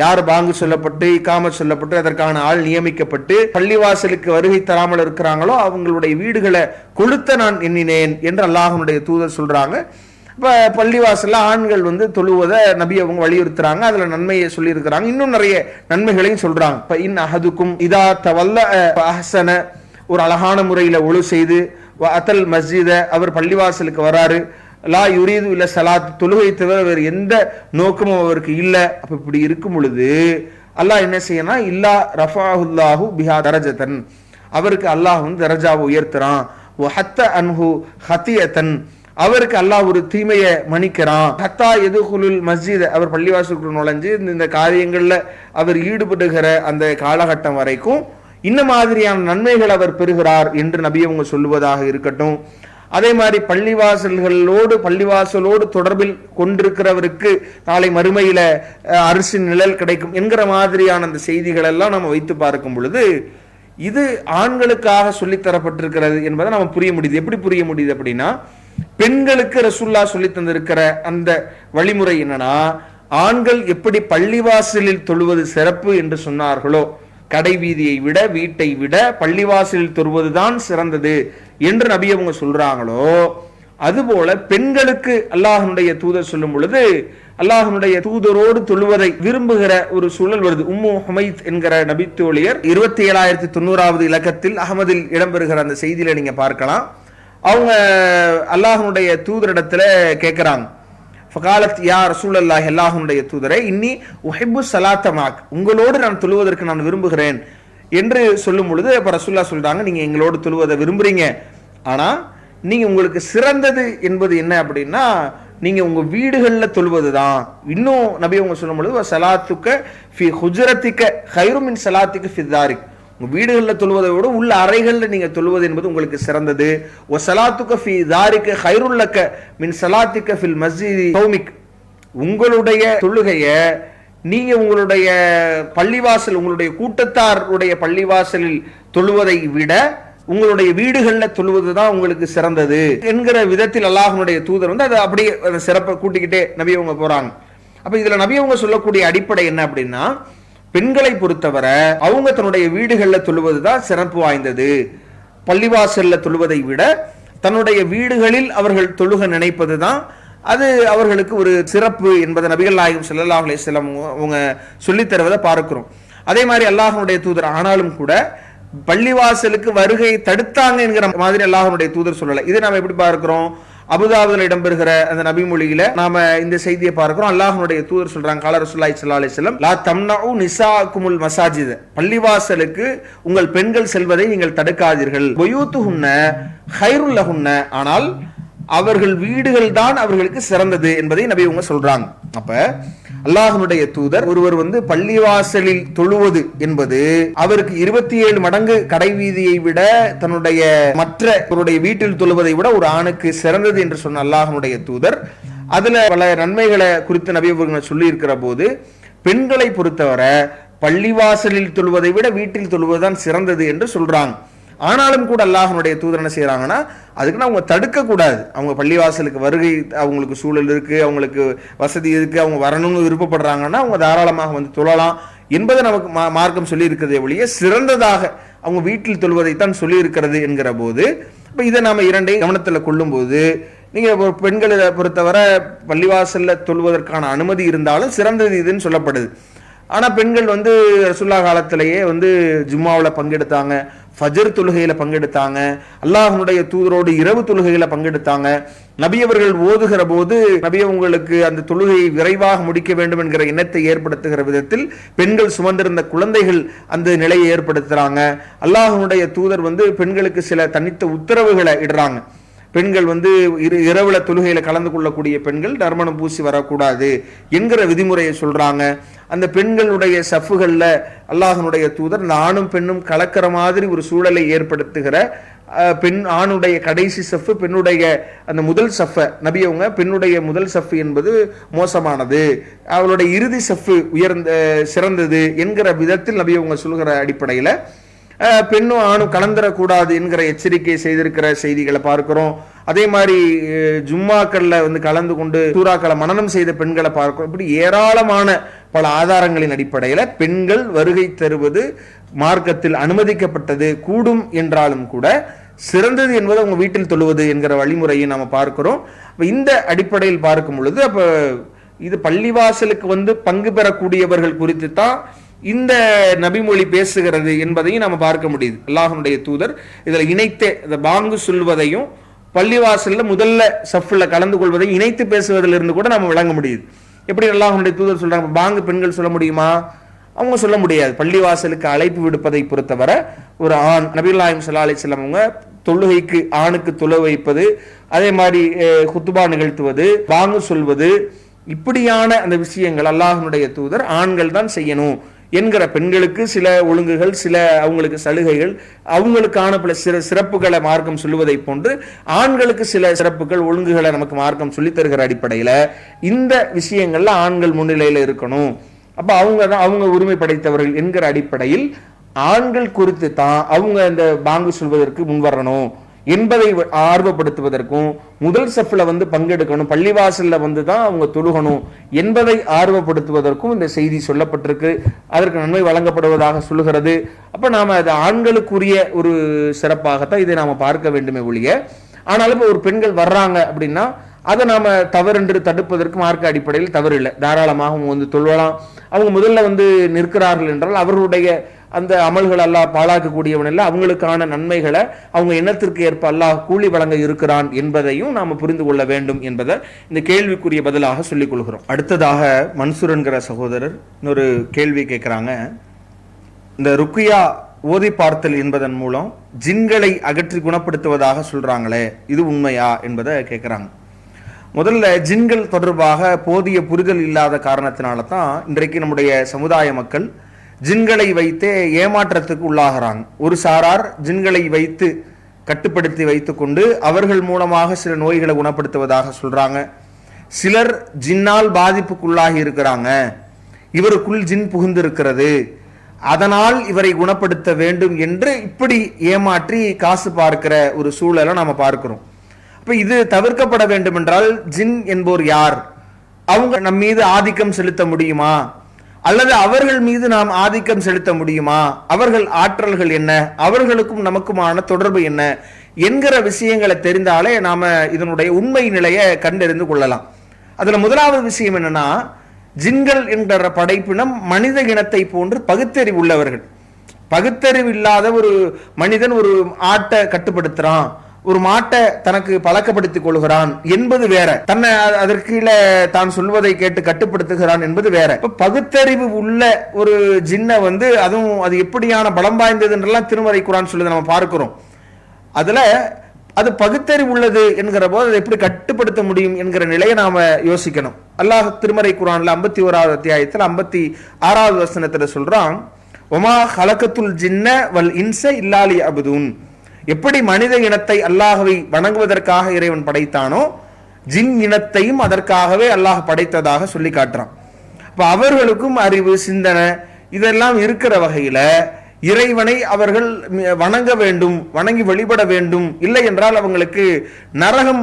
யார் பாங்கு சொல்லப்பட்டு இகாமத் சொல்லப்பட்டு அதற்கான ஆள் நியமிக்கப்பட்டு பள்ளிவாசலுக்கு வருகை தராமல் இருக்கிறாங்களோ அவங்களுடைய வீடுகளை கொளுத்த நான் எண்ணினேன் என்று அல்லாஹ்வுடைய தூதர் சொல்றாங்க. இப்ப பள்ளிவாசல்ல ஆண்கள் வந்து தொழுவதை நபி அவங்க வலியுறுத்துறாங்க. அதுல நன்மையை சொல்லி இருக்கிறாங்க, இன்னும் நிறைய நன்மைகளையும் சொல்றாங்க. இப்ப இன் அஹதுக்கும் இதா தவல்ல அஹ்சன, ஒரு அழகான முறையில ஒழு செய்து அத்தல் மஸ்ஜித, அவர் பள்ளிவாசலுக்கு வராரு, லா யுரீது இல்ல சலாத், தொழுகை தவிர வேறு எந்த நோக்கமும் அவருக்கு இல்லை. அப்ப இப்படி இருக்கும் பொழுது அல்லாஹ் என்ன செய்யணும், இல்லா ரஃபாஹுல்லாஹு பிஹா தரஜதன், அவருக்கு அல்லாஹ் வந்து தரஜாவை உயர்த்துறான். ஹத்த அன்ஹு ஹத்தியத்தன், அவருக்கு அல்லாஹ் ஒரு தீமையை மன்னிக்கிறான். ஹத்தா எதுகுலுல் மஸ்ஜித், அவர் பள்ளிவாசலுக்குள் நுழைஞ்சு இந்த காரியங்கள்ல அவர் ஈடுபடுகிற அந்த காலகட்டம் வரைக்கும் இந்த மாதிரியான நன்மைகள் அவர் பெறுகிறார் என்று நபி அவங்க சொல்லுவதாக இருக்கட்டும். அதே மாதிரி பள்ளிவாசலோடு தொடர்பில் கொண்டிருக்கிறவருக்கு நாளை மறுமையில அரிசின் நிழல் கிடைக்கும் என்கிற மாதிரியான அந்த செய்திகள் எல்லாம் நம்ம வைத்து பார்க்கும் பொழுது இது ஆண்களுக்காக சொல்லித்தரப்பட்டிருக்கிறது என்பதை நம்ம புரிய முடியுது. எப்படி புரிய முடியுது அப்படின்னா, பெண்களுக்கு ரசூலுல்லாஹ் சொல்லி தந்திருக்கிற அந்த வழிமுறை என்னன்னா, ஆண்கள் எப்படி பள்ளிவாசலில் தொழுவது சிறப்பு என்று சொன்னார்களோ, கடை வீதியை விட வீட்டை விட பள்ளிவாசலில் தொழுவதுதான் சிறந்தது என்று நபி அவங்க சொல்றாங்களோ, அதுபோல பெண்களுக்கு அல்லாஹ்வுடைய தூதர் சொல்லும் பொழுது அல்லாஹ்வுடைய தூதரோடு தொழுவதை விரும்புகிற ஒரு சூழல் வருது. உம்மு ஹுமைத் என்கிற நபி தோழியர் 27090வது இலக்கத்தில் அஹமதில் இடம்பெறுகிற அந்த செய்தியில நீங்க பார்க்கலாம். அவங்க அல்லாஹ்வுடைய தூதரிடத்துல கேட்கிறாங்க, ஃபகாலத் யா ரசூலல்லாஹி, அல்லாஹ்வுடைய தூதரே, இன்னி உஹிப்பு ஸலாத்த மஅக், உங்களோடு நான் தொழுவதற்கு நான் விரும்புகிறேன் என்று சொல்லும் பொழுது அப்ப ரசூலுல்லாஹ் சொல்றாங்க, நீங்க எங்களோடு தொழுவதை விரும்புறீங்க, ஆனா நீங்க உங்களுக்கு சிறந்தது என்பது என்ன அப்படின்னா நீங்க உங்க வீடுகள்ல தொழுவதுதான். இன்னும் நபி அவங்க சொல்லும் பொழுது ஸலாத்துக ஃபி ஹுஜ்ரத்திக கைரு மின் ஸலாத்திக ஃபி தாரிக், உங்க வீடுகளில் தொழுவதை விட உள்ள அறைகளில் நீங்க தொழுவது என்பது உங்களுக்கு சிறந்தது. ஒ ஸலாத்துக ஃபி தாரிக கைருல் லக மின் ஸலாத்திக ஃபில் மஸ்ஜிதி கௌமிக், உங்களுடைய தொழுகைய நீங்க உங்களுடைய பள்ளிவாசல், உங்களுடைய கூட்டத்தாருடைய பள்ளிவாசலில் தொழுவதை விட உங்களுடைய வீடுகளில் தொழுவதுதான் உங்களுக்கு சிறந்தது என்கிற விதத்தில் அல்லாஹ்வுடைய தூதர் வந்து அதை அப்படியே சிறப்பை கூட்டிக்கிட்டே நபி அவங்க போறாங்க. அப்ப இதுல நபி அவங்க சொல்லக்கூடிய அடிப்படை என்ன அப்படின்னா, பெண்களை பொறுத்தவரை அவங்க தன்னுடைய வீடுகளில் தொழுவதுதான் சிறப்பு வாய்ந்தது. பள்ளிவாசல்ல தொழுவதை விட தன்னுடைய வீடுகளில் அவர்கள் தொழுக நினைப்பதுதான் அது அவர்களுக்கு ஒரு சிறப்பு என்பதை நபிகள் நாயகம் ஸல்லல்லாஹு அலைஹி வஸல்லம் அவங்க சொல்லித் தருவதை பார்க்கிறோம். அதே மாதிரி அல்லாஹ்வுடைய தூதர் ஆனாலும் கூட பள்ளிவாசலுக்கு வருகை தடுத்தாங்க என்கிற மாதிரி அல்லாஹ்வுடைய தூதர் சொல்லல. இதை நாம எப்படி பார்க்கிறோம்? அபுதாபுல இடம்பெறுகிற அந்த நபி மொழியில நாம இந்த செய்தியை பார்க்கிறோம். அல்லாஹ்வுடைய தூதர் சொல்றாங்க, கால ரசூலுல்லாஹி ஸல்லல்லாஹு அலைஹி வஸல்லம் லா தம்னஉ நிசாஅக்குமுல் மசாஜித, பள்ளிவாசலுக்கு உங்கள் பெண்கள் செல்வதை நீங்கள் தடுக்காதீர்கள். வயூத்துஹுன்ன கைருல் லஹுன்ன, ஆனால் அவர்கள் வீடுகள் தான் அவர்களுக்கு சிறந்தது என்பதை நபி அவங்க சொல்றாங்க. அப்ப அல்லாஹ்வுடைய தூதர் ஒருவர் பள்ளிவாசலில் தொழுவது என்பது அவருக்கு 27 மடங்கு கடை வீதியை விட தன்னுடைய மற்ற வீட்டில் தொழுவதை விட ஒரு ஆணுக்கு சிறந்தது என்று சொன்ன அல்லாஹ்வுடைய தூதர் அதுல பல நன்மைகளை குறித்து நபி அவர்கள் சொல்லி இருக்கிற போது பெண்களை பொறுத்தவரை பள்ளிவாசலில் தொழுவதை விட வீட்டில் தொழுவதுதான் சிறந்தது என்று சொல்றாங்க. ஆனாலும் கூட அல்லாஹ்வுடைய தூதர் என்ன செய்யறாங்கன்னா, அதுக்குன்னு அவங்க தடுக்க கூடாது. அவங்க பள்ளிவாசலுக்கு வருகை, அவங்களுக்கு சூழல் இருக்கு, அவங்களுக்கு வசதி இருக்கு, அவங்க வரணும்னு விருப்பப்படுறாங்கன்னா அவங்க தாராளமாக தொழலாம் என்பதை நமக்கு மார்க்கம் சொல்லி இருக்கிறதே ஒழிய சிறந்ததாக அவங்க வீட்டில் தொழுவதைத்தான் சொல்லி இருக்கிறது என்கிற போது, இப்போ இதை நாம இரண்டையும் கவனத்தில் கொள்ளும் போது, நீங்க பெண்களை பொறுத்தவரை பள்ளிவாசல்ல தொழுவதற்கான அனுமதி இருந்தாலும் சிறந்தது இதுன்னு சொல்லப்படுது. ஆனா பெண்கள் ரசூலுல்லாஹ் காலத்திலேயே ஜும்மாவில் பங்கெடுத்தாங்க, ஃபஜர் தொழுகையில பங்கெடுத்தாங்க, அல்லாஹ்வுடைய தூதரோடு இரவு தொழுகையில பங்கெடுத்தாங்க. நபி அவர்கள் ஓதுகிற போது நபி உங்களுக்கு அந்த தொழுகையை விரைவாக முடிக்க வேண்டும் என்கிற எண்ணத்தை ஏற்படுத்துகிற விதத்தில் பெண்கள் சுமந்திருந்த குழந்தைகள் அந்த நிலையை ஏற்படுத்துறாங்க. அல்லாஹ்வுடைய தூதர் பெண்களுக்கு சில தனித்த உத்தரவுகளை இடுறாங்க. பெண்கள் இரவுல தொழுகையில கலந்து கொள்ளக்கூடிய பெண்கள் நறுமணம் பூசி வரக்கூடாது என்கிற விதிமுறையை சொல்றாங்க. அந்த பெண்களுடைய சஃப்புகள்ல அல்லாஹ்வுடைய தூதர் இந்த ஆணும் பெண்ணும் கலக்கிற மாதிரி ஒரு சூழலை ஏற்படுத்துகிற ஆணுடைய கடைசி சஃப்பு, பெண்ணுடைய அந்த முதல் சஃப நபி அவங்க பெண்ணுடைய முதல் சஃப்பு என்பது மோசமானது, அவளுடைய இறுதி சஃப்பு சிறந்தது என்கிற விதத்தில் நபி அவங்க சொல்கிற அடிப்படையில பெண்ணும் ஆணும் கலந்துடக்கூடாது என்கிற எச்சரிக்கை செய்திருக்கிற செய்திகளை பார்க்கிறோம். அதே மாதிரி ஜும்மாக்கள்ல கலந்து கொண்டு சூறாக்களை மனனம் செய்த பெண்களை பார்க்கிறோம். இப்படி ஏராளமான பல ஆதாரங்களின் அடிப்படையில் பெண்கள் வருகை தருவது மார்க்கத்தில் அனுமதிக்கப்பட்டது, கூடும் என்றாலும் கூட சிறந்தது என்பது அவங்க வீட்டில் தொழுவது என்கிற வழிமுறையை நாம பார்க்கிறோம். இந்த அடிப்படையில் பார்க்கும் பொழுது அப்ப இது பள்ளிவாசலுக்கு பங்கு பெறக்கூடியவர்கள் குறித்து தான் இந்த நபிமொழி பேசுகிறது என்பதையும் நம்ம பார்க்க முடியுது. அல்லாஹ்வுடைய தூதர் இதில் இணைத்து இந்த பாங்கு சொல்வதையும் பள்ளிவாசல்ல முதல்ல சஃப்ல கலந்து கொள்வதை இணைத்து பேசுவதிலிருந்து கூட நம்ம விளங்க முடியுது. எப்படி அல்லாஹ்வுடைய தூதர் சொல்றாங்க, பாங்கு பெண்கள் சொல்ல முடியுமா? அவங்க சொல்ல முடியாது. பள்ளிவாசலுக்கு அழைப்பு விடுப்பதை பொறுத்தவரை ஒரு ஆண், நபிகள் நாயகம் ஸல்லல்லாஹு அலைஹி வஸல்லம் அவங்க தொழுகைக்கு ஆணுக்கு தொழ வைப்பது, அதே மாதிரி குத்துபா நிகழ்த்துவது, பாங்கு சொல்வது, இப்படியான அந்த விஷயங்கள் அல்லாஹ்வுடைய தூதர் ஆண்கள் தான் செய்யணும் என்கிற பெண்களுக்கு சில ஒழுங்குகள், சில அவங்களுக்கு சலுகைகள், அவங்களுக்கான பல சிறப்புகளை மார்க்கம் சொல்லுவதை போன்று ஆண்களுக்கு சில சிறப்புகள், ஒழுங்குகளை நமக்கு மார்க்கம் சொல்லி தருகிற அடிப்படையில இந்த விஷயங்கள்ல ஆண்கள் முன்னிலையில இருக்கணும். அப்ப அவங்க தான் அவங்க உரிமை படைத்தவர்கள் என்கிற அடிப்படையில் ஆண்கள் குறித்து தான் அவங்க இந்த பாங்கு சொல்வதற்கு முன்வரணும் என்பதை ஆர்வப்படுத்துவதற்கும் முதல் சஃப்ல பங்கெடுக்கணும், பள்ளிவாசல்ல தான் அவங்க தொழுகணும் என்பதை ஆர்வப்படுத்துவதற்கும் இந்த செய்தி சொல்லப்பட்டிருக்கு. அதற்கு நன்மை வழங்கப்படுவதாக சொல்லுகிறது. அப்ப நாம அது ஆண்களுக்குரிய ஒரு சிறப்பாகத்தான் இதை நாம பார்க்க வேண்டுமே ஒழிய, ஆனாலும் இப்போ ஒரு பெண்கள் வர்றாங்க அப்படின்னா அதை நாம தவறென்று தடுப்பதற்கு மார்க்க அடிப்படையில் தவறு இல்லை. தாராளமாக அவங்க தொழுவலாம். அவங்க முதல்ல நிற்கிறார்கள் என்றால் அவர்களுடைய அந்த அமல்கள் அல்லாஹ் பாழாக்கக்கூடியவன் இல்லை, அவங்களுக்கான நன்மைகளை அவங்க எண்ணத்திற்கு ஏற்ப அல்லாஹ் கூலி வழங்க இருக்கிறான் என்பதையும் நாம புரிந்து கொள்ள வேண்டும் என்பதை இந்த கேள்விக்குரிய பதிலாக சொல்லிக் கொள்கிறோம். அடுத்ததாக மன்சூர் என்கிற சகோதரர் இன்னொரு கேள்வி கேட்கிறாங்க. இந்த ருக்கியா ஓதி பார்த்தல் என்பதன் மூலம் ஜின்களை அகற்றி குணப்படுத்துவதாக சொல்றாங்களே, இது உண்மையா என்பதை கேட்கிறாங்க. முதல்ல ஜின்கள் தொடர்பாக போதிய புரிதல் இல்லாத காரணத்தினால தான் இன்றைக்கு நம்முடைய சமுதாய மக்கள் ஜின்களை வைத்தே ஏமாற்றத்துக்கு உள்ளாகிறாங்க. ஒரு சாரார் ஜின்களை வைத்து கட்டுப்படுத்தி வைத்து கொண்டு அவர்கள் மூலமாக சில நோய்களை குணப்படுத்துவதாக சொல்றாங்க. சிலர் ஜின்னால் பாதிப்புக்குள்ளாகி இருக்கிறாங்க, இவருக்குள் ஜின் புகுந்திருக்கிறது, அதனால் இவரை குணப்படுத்த வேண்டும் என்று இப்படி ஏமாற்றி காசு பார்க்கிற ஒரு சூழலை நாம பார்க்கிறோம். அப்ப இது தவிர்க்கப்பட வேண்டும் என்றால் ஜின் என்போர் யார், அவங்க நம் மீது ஆதிக்கம் செலுத்த முடியுமா, அல்லது அவர்கள் மீது நாம் ஆதிக்கம் செலுத்த முடியுமா, அவர்கள் ஆற்றல்கள் என்ன, அவர்களுக்கும் நமக்குமான தொடர்பு என்ன என்கிற விஷயங்களை தெரிந்தாலே நாம இதனுடைய உண்மை நிலையை கண்டறிந்து கொள்ளலாம். அதுல முதலாவது விஷயம் என்னன்னா, ஜின்கள் என்கிற படைப்பினம் மனித இனத்தை போன்று பகுத்தறிவு உள்ளவர்கள். பகுத்தறிவு இல்லாத ஒரு மனிதன் ஒரு ஆட்டை கட்டுப்படுத்துறான், ஒரு மாட்டை தனக்கு பழக்கப்படுத்திக் கொள்கிறான் என்பது வேற, தன்னை அதற்கு தான் சொல்வதை கேட்டு கட்டுப்படுத்துகிறான் என்பது வேற. பகுத்தறிவு உள்ள ஒரு ஜின்னை அதுவும் அது எப்படியான பலம் வாய்ந்தது என்றெல்லாம் திருமறை குர்ஆன் சொல்லுது நம்ம பார்க்கிறோம். அதுல அது பகுத்தறிவு உள்ளது என்கிற போது அதை எப்படி கட்டுப்படுத்த முடியும் என்கிற நிலையை நாம யோசிக்கணும். அல்லாஹ் திருமறை குர்ஆன்ல 51வது அத்தியாயத்தில் 56வது வசனத்துல சொல்றான், ஒமா ஹலக்கத்துல் ஜின்ன வல் இன்ஸ இல்லா லியஅபுதூன். எப்படி மனித இனத்தை அல்லாஹ்வை வணங்குவதற்காக இறைவன் படைத்தானோ, ஜின் இனத்தையும் அதற்காகவே அல்லாஹ் படைத்ததாக சொல்லி காட்டுறான். அப்ப அவர்களுக்கும் அறிவு, சிந்தனை இதெல்லாம் இருக்கிற வகையில இறைவனை அவர்கள் வணங்க வேண்டும், வணங்கி வழிபட வேண்டும், இல்லை என்றால் அவங்களுக்கு நரகம்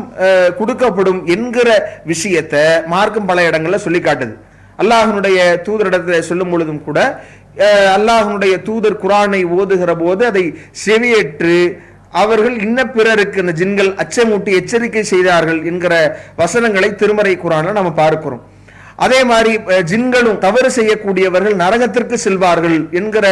கொடுக்கப்படும் என்கிற விஷயத்தை மார்க்கம் பல இடங்கள்ல சொல்லி காட்டுது. அல்லாஹ்வுடைய தூதரிடத்தை சொல்லும் பொழுதும் கூட அல்லாஹ்வுடைய தூதர் குர்ஆனை ஓதுகிற போது அதை செவியேற்று அவர்கள் இன்ன பிறருக்கு இந்த ஜின்கள் அச்சமூட்டி எச்சரிக்கை செய்தார்கள் என்கிற வசனங்களை திருமறை குர்ஆன்ல நம்ம பார்க்கிறோம். அதே மாதிரி ஜின்களும் தவறு செய்யக்கூடியவர்கள் நரகத்திற்கு செல்வார்கள் என்கிற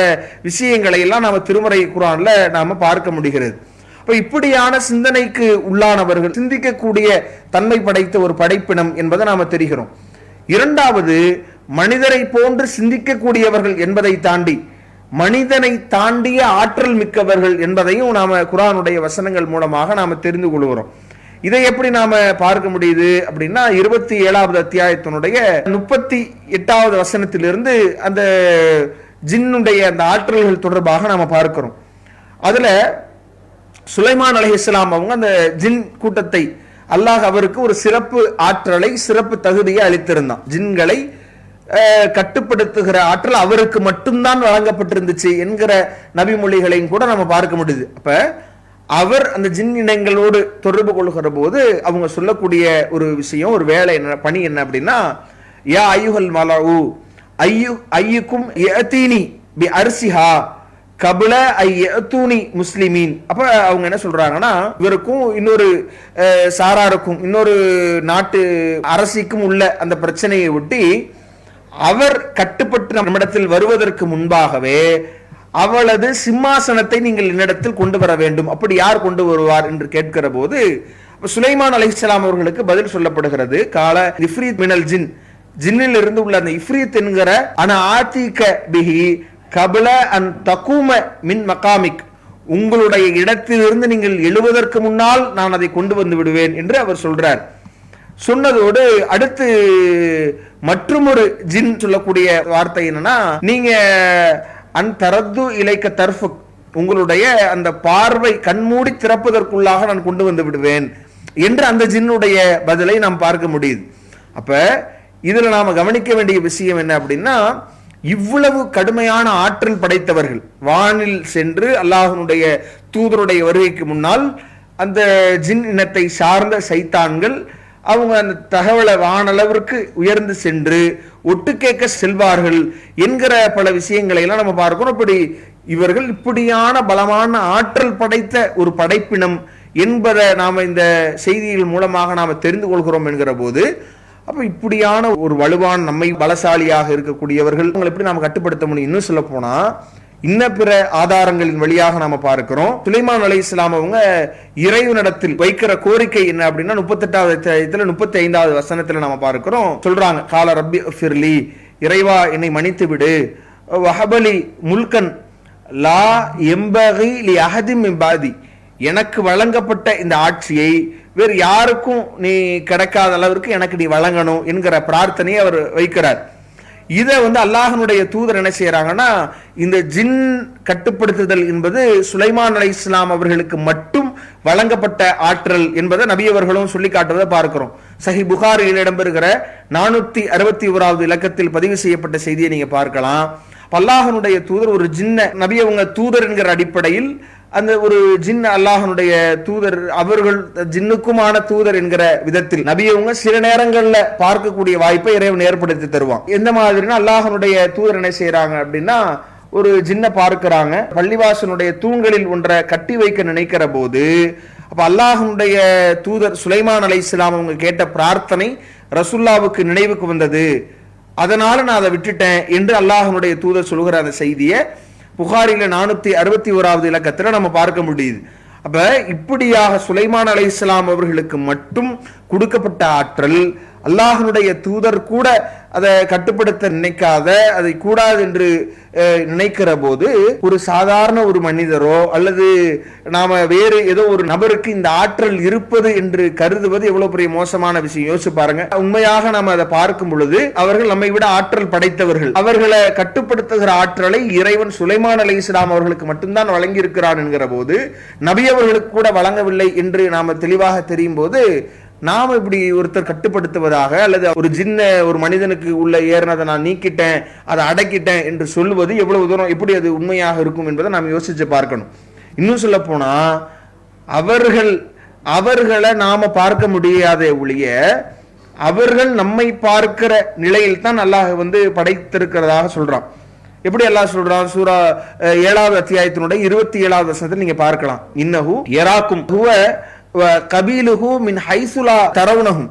விஷயங்களை எல்லாம் நாம திருமறை குர்ஆன்ல நாம பார்க்க முடிகிறது. அப்ப இப்படியான சிந்தனைக்கு உள்ளானவர்கள், சிந்திக்கக்கூடிய தன்மை படைத்த ஒரு படைப்பினம் என்பதை நாம தெரிகிறோம். இரண்டாவது, மனிதரை போன்று சிந்திக்கக்கூடியவர்கள் என்பதை தாண்டி மனிதனை தாண்டிய ஆற்றல் மிக்கவர்கள் என்பதையும் நாம குர்ஆனுடைய வசனங்கள் மூலமாக நாம தெரிந்து கொள்கிறோம். இதை எப்படி நாம பார்க்க முடியுது அப்படின்னா, 27வது அத்தியாயத்தினுடைய 38வது வசனத்திலிருந்து அந்த ஜின்னுடைய அந்த ஆற்றல்கள் தொடர்பாக நாம பார்க்கிறோம். அதுல சுலைமான் அலைஹிஸ்ஸலாம் அவங்க அந்த ஜின் கூட்டத்தை அல்லாஹ் அவருக்கு ஒரு சிறப்பு ஆற்றலை, சிறப்பு தகுதியை அளித்திருந்தான். ஜின்களை கட்டுப்படுத்துகிற ஆற்றல் அவருக்கு மட்டும்தான் வழங்கப்பட்டிருந்துச்சு என்கிற நபிமொழிகளையும் கூட நம்ம பார்க்க முடியுது. அப்ப அவர் அந்த ஜின் இனங்களோடு தொடர்பு கொள்கிற போது அவங்க சொல்லக்கூடிய ஒரு விஷயம், ஒரு வேலை என்ன, பணி என்ன அப்படின்னா, யா ஐயுஹல் மலஉ ஐயுக்கும் யஅதீனி பி அர்சிஹா கபல ஐயத்தூனி முஸ்லிமீன். அப்ப அவங்க என்ன சொல்றாங்கன்னா, இவருக்கும் இன்னொரு சாராருக்கும் இன்னொரு நாட்டு அரசிக்கும் உள்ள அந்த பிரச்சனையை ஒட்டி அவர் கட்டுப்பட்டு நம்மிடத்தில் வருவதற்கு முன்பாகவே அவளது சிம்மாசனத்தை நீங்கள் என்னிடத்தில் கொண்டு வர வேண்டும். அப்படி யார் கொண்டு வருவார் என்று கேட்கிற போது சுலைமான் அலைஹிஸ்ஸலாம் அவர்களுக்கு பதில் சொல்லப்படுகிறது, கால இஃப்ரீத் மினல் ஜின், ஜின்னில் இருந்து உள்ள அந்த இஃப்ரீத் என்கிற அன ஆதிக பிஹி கபல அன் தகூம மின் மகாமிக், உங்களுடைய இடத்திலிருந்து நீங்கள் எழுவதற்கு முன்னால் நான் அதை கொண்டு வந்து விடுவேன் என்று அவர் சொல்றார். சொன்னதோடு அடுத்து மற்றொரு ஜின் சொல்லக்கூடிய வார்த்தை என்னன்னா, நீங்க அன் தரது இலைக்க தர்ஃபுக், உங்களுடைய அந்த பார்வை கண்மூடி திறப்பதற்குள்ளாக நான் கொண்டு வந்து விடுவேன் என்று அந்த ஜின்னுடைய பதிலை நாம் பார்க்க முடியுது. அப்ப இதுல நாம கவனிக்க வேண்டிய விஷயம் என்ன அப்படின்னா, இவ்வளவு கடுமையான ஆற்றல் படைத்தவர்கள் வானில் சென்று அல்லாஹ்வுடைய தூதருடைய வருகைக்கு முன்னால் அந்த ஜின் இனத்தை சார்ந்த சைத்தான்கள் அவங்க அந்த தகவலை வானளவிற்கு உயர்ந்து சென்று ஒட்டு கேட்க செல்வார்கள் என்கிற பல விஷயங்களை எல்லாம் நம்ம பார்க்கிறோம். இப்படி இவர்கள் இப்படியான பலமான ஆற்றல் படைத்த ஒரு படைப்பினம் என்பதை நாம இந்த செய்திகள் மூலமாக நாம தெரிந்து கொள்கிறோம் என்கிற போது, அப்ப இப்படியான ஒரு வலுவான நம்மை பலசாலியாக இருக்கக்கூடியவர்கள் எப்படி நாம கட்டுப்படுத்த முடியும்? இன்னும் சொல்ல போனா இன்ன பிற ஆதாரங்களின் வழியாக நாம பார்க்கிறோம். சுலைமான் அலைஹிஸ்ஸலாம் அவங்க இறைவனிடத்தில் வைக்கிற கோரிக்கை என்ன அப்படின்னா 38வது அத்தியாயத்துல 35வது வசனத்துல நாம பார்க்கிறோம். சொல்றாங்க, கால ரப்பி ஃபிர்லி, இறைவா என்னை மன்னித்து விடு, வஹபலி முல்கன் லா எம்பகி லி அஹதின் மின் பாதி, எனக்கு வழங்கப்பட்ட இந்த ஆட்சியை வேறு யாருக்கும் நீ கிடைக்காத அளவிற்கு எனக்கு நீ வழங்கணும் என்கிற பிரார்த்தனையை அவர் வைக்கிறார். இதை அல்லாஹ்வுடைய தூதர் என்ன செய்யறாங்கன்னா, இந்த ஜின் கட்டுப்படுத்துதல் என்பது சுலைமான் அலைஹிஸ்ஸலாம் அவர்களுக்கு மட்டும் வழங்கப்பட்ட ஆற்றல் என்பதை நபி அவர்களும் சொல்லி காட்டுவதை பார்க்கிறோம். சஹீஹ் புகாரியில் இடம்பெறுகிற 461வது இலக்கத்தில் பதிவு செய்யப்பட்ட செய்தியை நீங்க பார்க்கலாம். அல்லாஹ்வுடைய தூதர் ஒரு ஜின்ன நபி அவங்க தூதர் என்கிற அடிப்படையில் அந்த ஒரு ஜின் அல்லாஹ்வுடைய தூதர், அவர்கள் ஜின்னுக்குமான தூதர் என்கிற விதத்தில் நபியவங்க சில நேரங்கள்ல பார்க்கக்கூடிய வாய்ப்பை இறைவன் ஏற்படுத்தி தருவான். எந்த மாதிரினா, அல்லாஹ்வுடைய தூதர் என்ன செய்யறாங்க அப்படின்னா, ஒரு ஜின்ன பார்க்கிறாங்க, பள்ளிவாசனுடைய தூண்களில் ஒன்றை கட்டி வைக்க நினைக்கிற போது அப்ப அல்லாஹ்வுடைய தூதர் சுலைமான் அலைஹிஸ்ஸலாம் அவங்க கேட்ட பிரார்த்தனை ரசூலுல்லாவுக்கு நினைவுக்கு வந்தது, அதனால நான் அதை விட்டுட்டேன் என்று அல்லாஹ்வுடைய தூதர் சொல்கிற அந்த செய்தியை புகாரில 461வது இலக்கத்துல நம்ம பார்க்க முடியுது. அப்ப இப்படியாக சுலைமான் அலைஹிஸ்ஸலாம் அவர்களுக்கு மட்டும் கொடுக்கப்பட்ட ஆற்றல், அல்லாஹ்வுடைய தூதர் கூட அதை கட்டுப்படுத்த நினைக்காத, அதை கூடாது என்று நினைக்கிற போது ஒரு சாதாரண ஒரு மனிதரோ அல்லது நாம வேறு ஏதோ ஒரு நபருக்கு இந்த ஆற்றல் இருப்பது என்று கருதுவது எவ்வளவு பெரிய மோசமான விஷயம். யோசிச்சு பாருங்க. உண்மையாக நாம அதை பார்க்கும் பொழுது அவர்கள் நம்மை விட ஆற்றல் படைத்தவர்கள். அவர்களை கட்டுப்படுத்துகிற ஆற்றலை இறைவன் சுலைமான் அலைஹிஸ்ஸலாம் அவர்களுக்கு மட்டும்தான் வழங்கி இருக்கிறான் என்கிற போது நபி அவர்களுக்கு கூட வழங்கவில்லை என்று நாம தெளிவாக தெரியும் போது நாம இப்படி ஒருத்தர் கட்டுப்படுத்துவதாக அல்லது ஒரு ஜின்ன ஒரு மனிதனுக்கு உள்ள ஏறினதை நான் நீக்கிட்டேன், அதை அடக்கிட்டேன் என்று சொல்லுவது எவ்வளவு தூரம் எப்படி அது உண்மையாக இருக்கும் என்பதை நாம் யோசிச்சு பார்க்கணும். இன்னும் சொல்ல போனா அவர்களை நாம பார்க்க முடியாத ஒழிய அவர்கள் நம்மை பார்க்கிற நிலையில் தான் அல்லாஹ் படைத்திருக்கிறதாக சொல்றான். எப்படி அல்லாஹ் சொல்றான்? சூரா 7வது அத்தியாயத்தினுடைய 27வது வசனத்தில் நீங்க பார்க்கலாம். இன்னஹு யராக்கும் ஹுவ கபீலுஹு மின் ஹைசுலா தரவுனஹும்,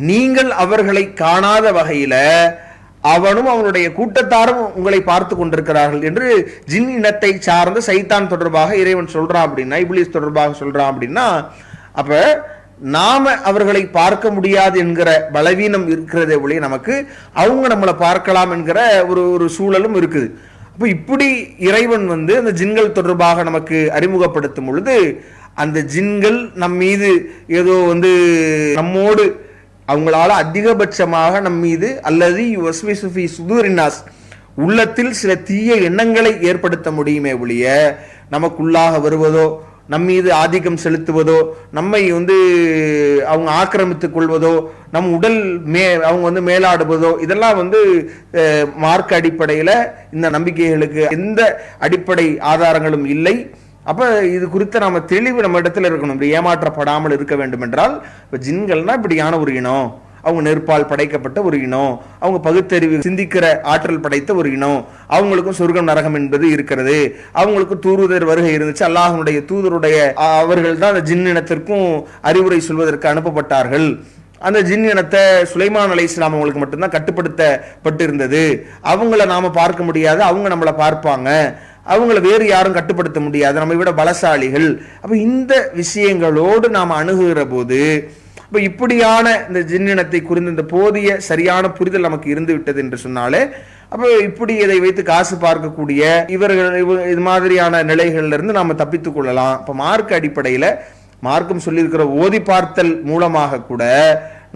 நீங்கள் அவர்களை காணாத வகையில அவனும் அவனுடைய கூட்டத்தாரும் உங்களை பார்த்து கொண்டிருக்கிறார்கள் என்று ஜின் இனத்தை சார்ந்த சைத்தான் தொடர்பாக இறைவன் சொல்றான் அப்படின்னா, இப்லீஸ் தொடர்பாக சொல்றான் அப்படின்னா, அப்ப நாம அவர்களை பார்க்க முடியாது என்கிற பலவீனம் இருக்கிறதே ஒழிய நமக்கு அவங்க நம்மளை பார்க்கலாம் என்கிற ஒரு சூழலும் இருக்குது. அப்ப இப்படி இறைவன் அந்த ஜின்கள் தொடர்பாக நமக்கு அறிமுகப்படுத்தும் பொழுது அந்த ஜின்கள் நம் மீது ஏதோ நம்மோடு அவங்களால அதிகபட்சமாக நம் மீது அல்லது வஸ்விசுஃபி சுதூரின்னாஸ் உள்ளத்தில் சில தீய எண்ணங்களை ஏற்படுத்த முடியுமே ஒழிய நமக்குள்ளாக வருவதோ நம் மீது ஆதிக்கம் செலுத்துவதோ நம்மை அவங்க ஆக்கிரமித்துக் கொள்வதோ நம் உடல் அவங்க மேலாடுவதோ இதெல்லாம் மார்க்க அடிப்படையில் இந்த நம்பிக்கைகளுக்கு எந்த அடிப்படை ஆதாரங்களும் இல்லை. அப்ப இது குறித்த நாம தெளிவு நம்ம இடத்துல இருக்கணும். இப்படி ஏமாற்றப்படாமல் இருக்க வேண்டும் என்றால் இப்ப ஜின்கள்னா இப்படியான ஒரு இனம், அவங்க நெருப்பால் படைக்கப்பட்ட ஒரு இனம், அவங்க பகுத்தறிவு சிந்திக்கிற ஆற்றல் படைத்த ஒரு இனம், அவங்களுக்கும் சொர்க்கம் நரகம் என்பது இருக்கிறது, அவங்களுக்கும் தூதர் வருகை இருந்துச்சு, அல்லாஹ்வுடைய தூதருடைய அவர்கள் தான் அந்த ஜின் இனத்திற்கும் அறிவுரை சொல்வதற்கு அனுப்பப்பட்டார்கள், அந்த ஜின் இனத்தை சுலைமான் அலைஹிஸ்ஸலாம் அவங்களுக்கு மட்டும்தான் கட்டுப்படுத்தப்பட்டு இருந்தது, அவங்கள நாம பார்க்க முடியாது, அவங்க நம்மளை பார்ப்பாங்க, அவங்கள வேறு யாரும் கட்டுப்படுத்த முடியாது, நம்மை விட பலசாலிகள். அப்ப இந்த விஷயங்களோடு நாம் அணுகுகிற போது இப்ப இப்படியான இந்த ஜின்னினத்தை குறித்து இந்த போதிய சரியான புரிதல் நமக்கு இருந்து விட்டது என்று சொன்னாலே அப்ப இப்படி இதை வைத்து காசு பார்க்கக்கூடிய இவர்கள் இது மாதிரியான நிலைகள்ல இருந்து நாம தப்பித்துக் கொள்ளலாம். இப்ப மார்க்க அடிப்படையில மார்க்கம் சொல்லியிருக்கிற ஓதி பார்த்தல் மூலமாக கூட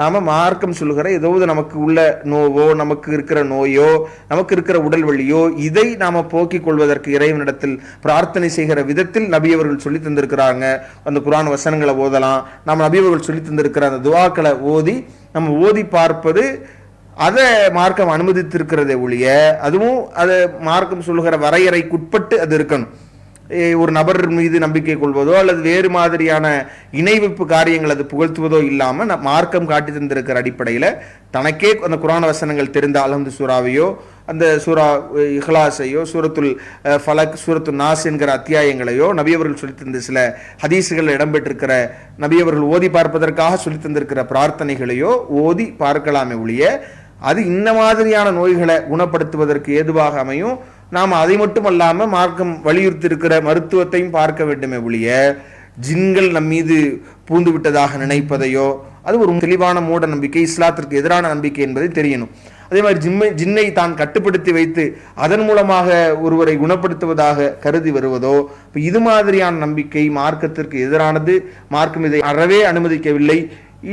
நாம மார்க்கம் சொல்லுகிற ஏதாவது நமக்கு உள்ள நோவோ நமக்கு இருக்கிற நோயோ நமக்கு இருக்கிற உடல் வலியோ இதை நாம போக்கிக் கொள்வதற்கு இறைவனிடத்தில் பிரார்த்தனை செய்கிற விதத்தில் நபி அவர்கள் சொல்லி தந்திருக்கிறாங்க. அந்த குர்ஆன் வசனங்களை ஓதலாம், நம்ம நபி அவர்கள் சொல்லி தந்திருக்கிற அந்த துஆக்களை ஓதி நம்ம ஓதி பார்ப்பது அதை மார்க்கம் அனுமதித்திருக்கிறதே ஒழிய அதுவும் அதை மார்க்கம் சொல்லுகிற வரையறைக்குட்பட்டு அது இருக்கணும். ஒரு நபர் மீது நம்பிக்கை கொள்வதோ அல்லது வேறு மாதிரியான இணைவிப்பு காரியங்கள் அது புகழ்த்துவதோ இல்லாம மார்க்கம் காட்டி தந்திருக்கிற அடிப்படையில தனக்கே அந்த குர்ஆன் வசனங்கள் தெரிந்த அல்ஹம்து சூராவையோ அந்த சூரா இஹ்லாஸையோ சூரத்துல் ஃபலக் சூரத்துல் நாஸ் என்கிற அத்தியாயங்களையோ நபியவர்கள் சொல்லி தந்த சில ஹதீஸுகள் இடம்பெற்றிருக்கிற நபியவர்கள் ஓதி பார்ப்பதற்காக சொல்லி தந்திருக்கிற பிரார்த்தனைகளையோ ஓதி பார்க்கலாமே ஒழிய அது இந்த மாதிரியான நோய்களை குணப்படுத்துவதற்கு ஏதுவாக அமையும். நாம் அதை மட்டும் அல்லாம மார்க்கம் வலியுறுத்தி இருக்கிற மருத்துவத்தையும் பார்க்க வேண்டுமே ஒழிய ஜின்கள் நம் மீது பூந்து விட்டதாக நினைப்பதையோ அது ஒரு தெளிவான மூட நம்பிக்கை, இஸ்லாத்திற்கு எதிரான நம்பிக்கை என்பதை தெரியணும். அதே மாதிரி ஜின்னை தான் கட்டுப்படுத்தி வைத்து அதன் மூலமாக ஒருவரை குணப்படுத்துவதாக கருதி வருவதோ இது மாதிரியான நம்பிக்கை மார்க்கத்திற்கு எதிரானது. மார்க்கம் இதை அறவே அனுமதிக்கவில்லை.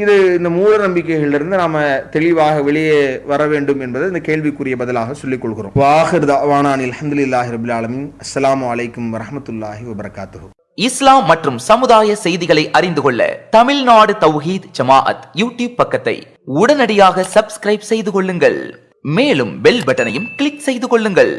இது இந்த மூட நம்பிக்கைகளிலிருந்து நாம தெளிவாக வெளியே வர வேண்டும் என்பதை இந்த கேள்விக்குரிய பதிலாக சொல்லிக் கொள்கிறோம். வாஹிர் தஅவானா அல்ஹம்துலில்லாஹி ரப்பில் ஆலமீன். அஸ்ஸலாமு அலைக்கும் வரஹ்மத்துல்லாஹி வபரகாத்துஹு. இஸ்லாம் மற்றும் சமுதாய செய்திகளை அறிந்து கொள்ள தமிழ்நாடு தௌஹீத் ஜமாஅத் யூடியூப் பக்கத்தை உடனடியாக சப்ஸ்கிரைப் செய்து கொள்ளுங்கள். மேலும் பெல் பட்டனையும் கிளிக் செய்து கொள்ளுங்கள்.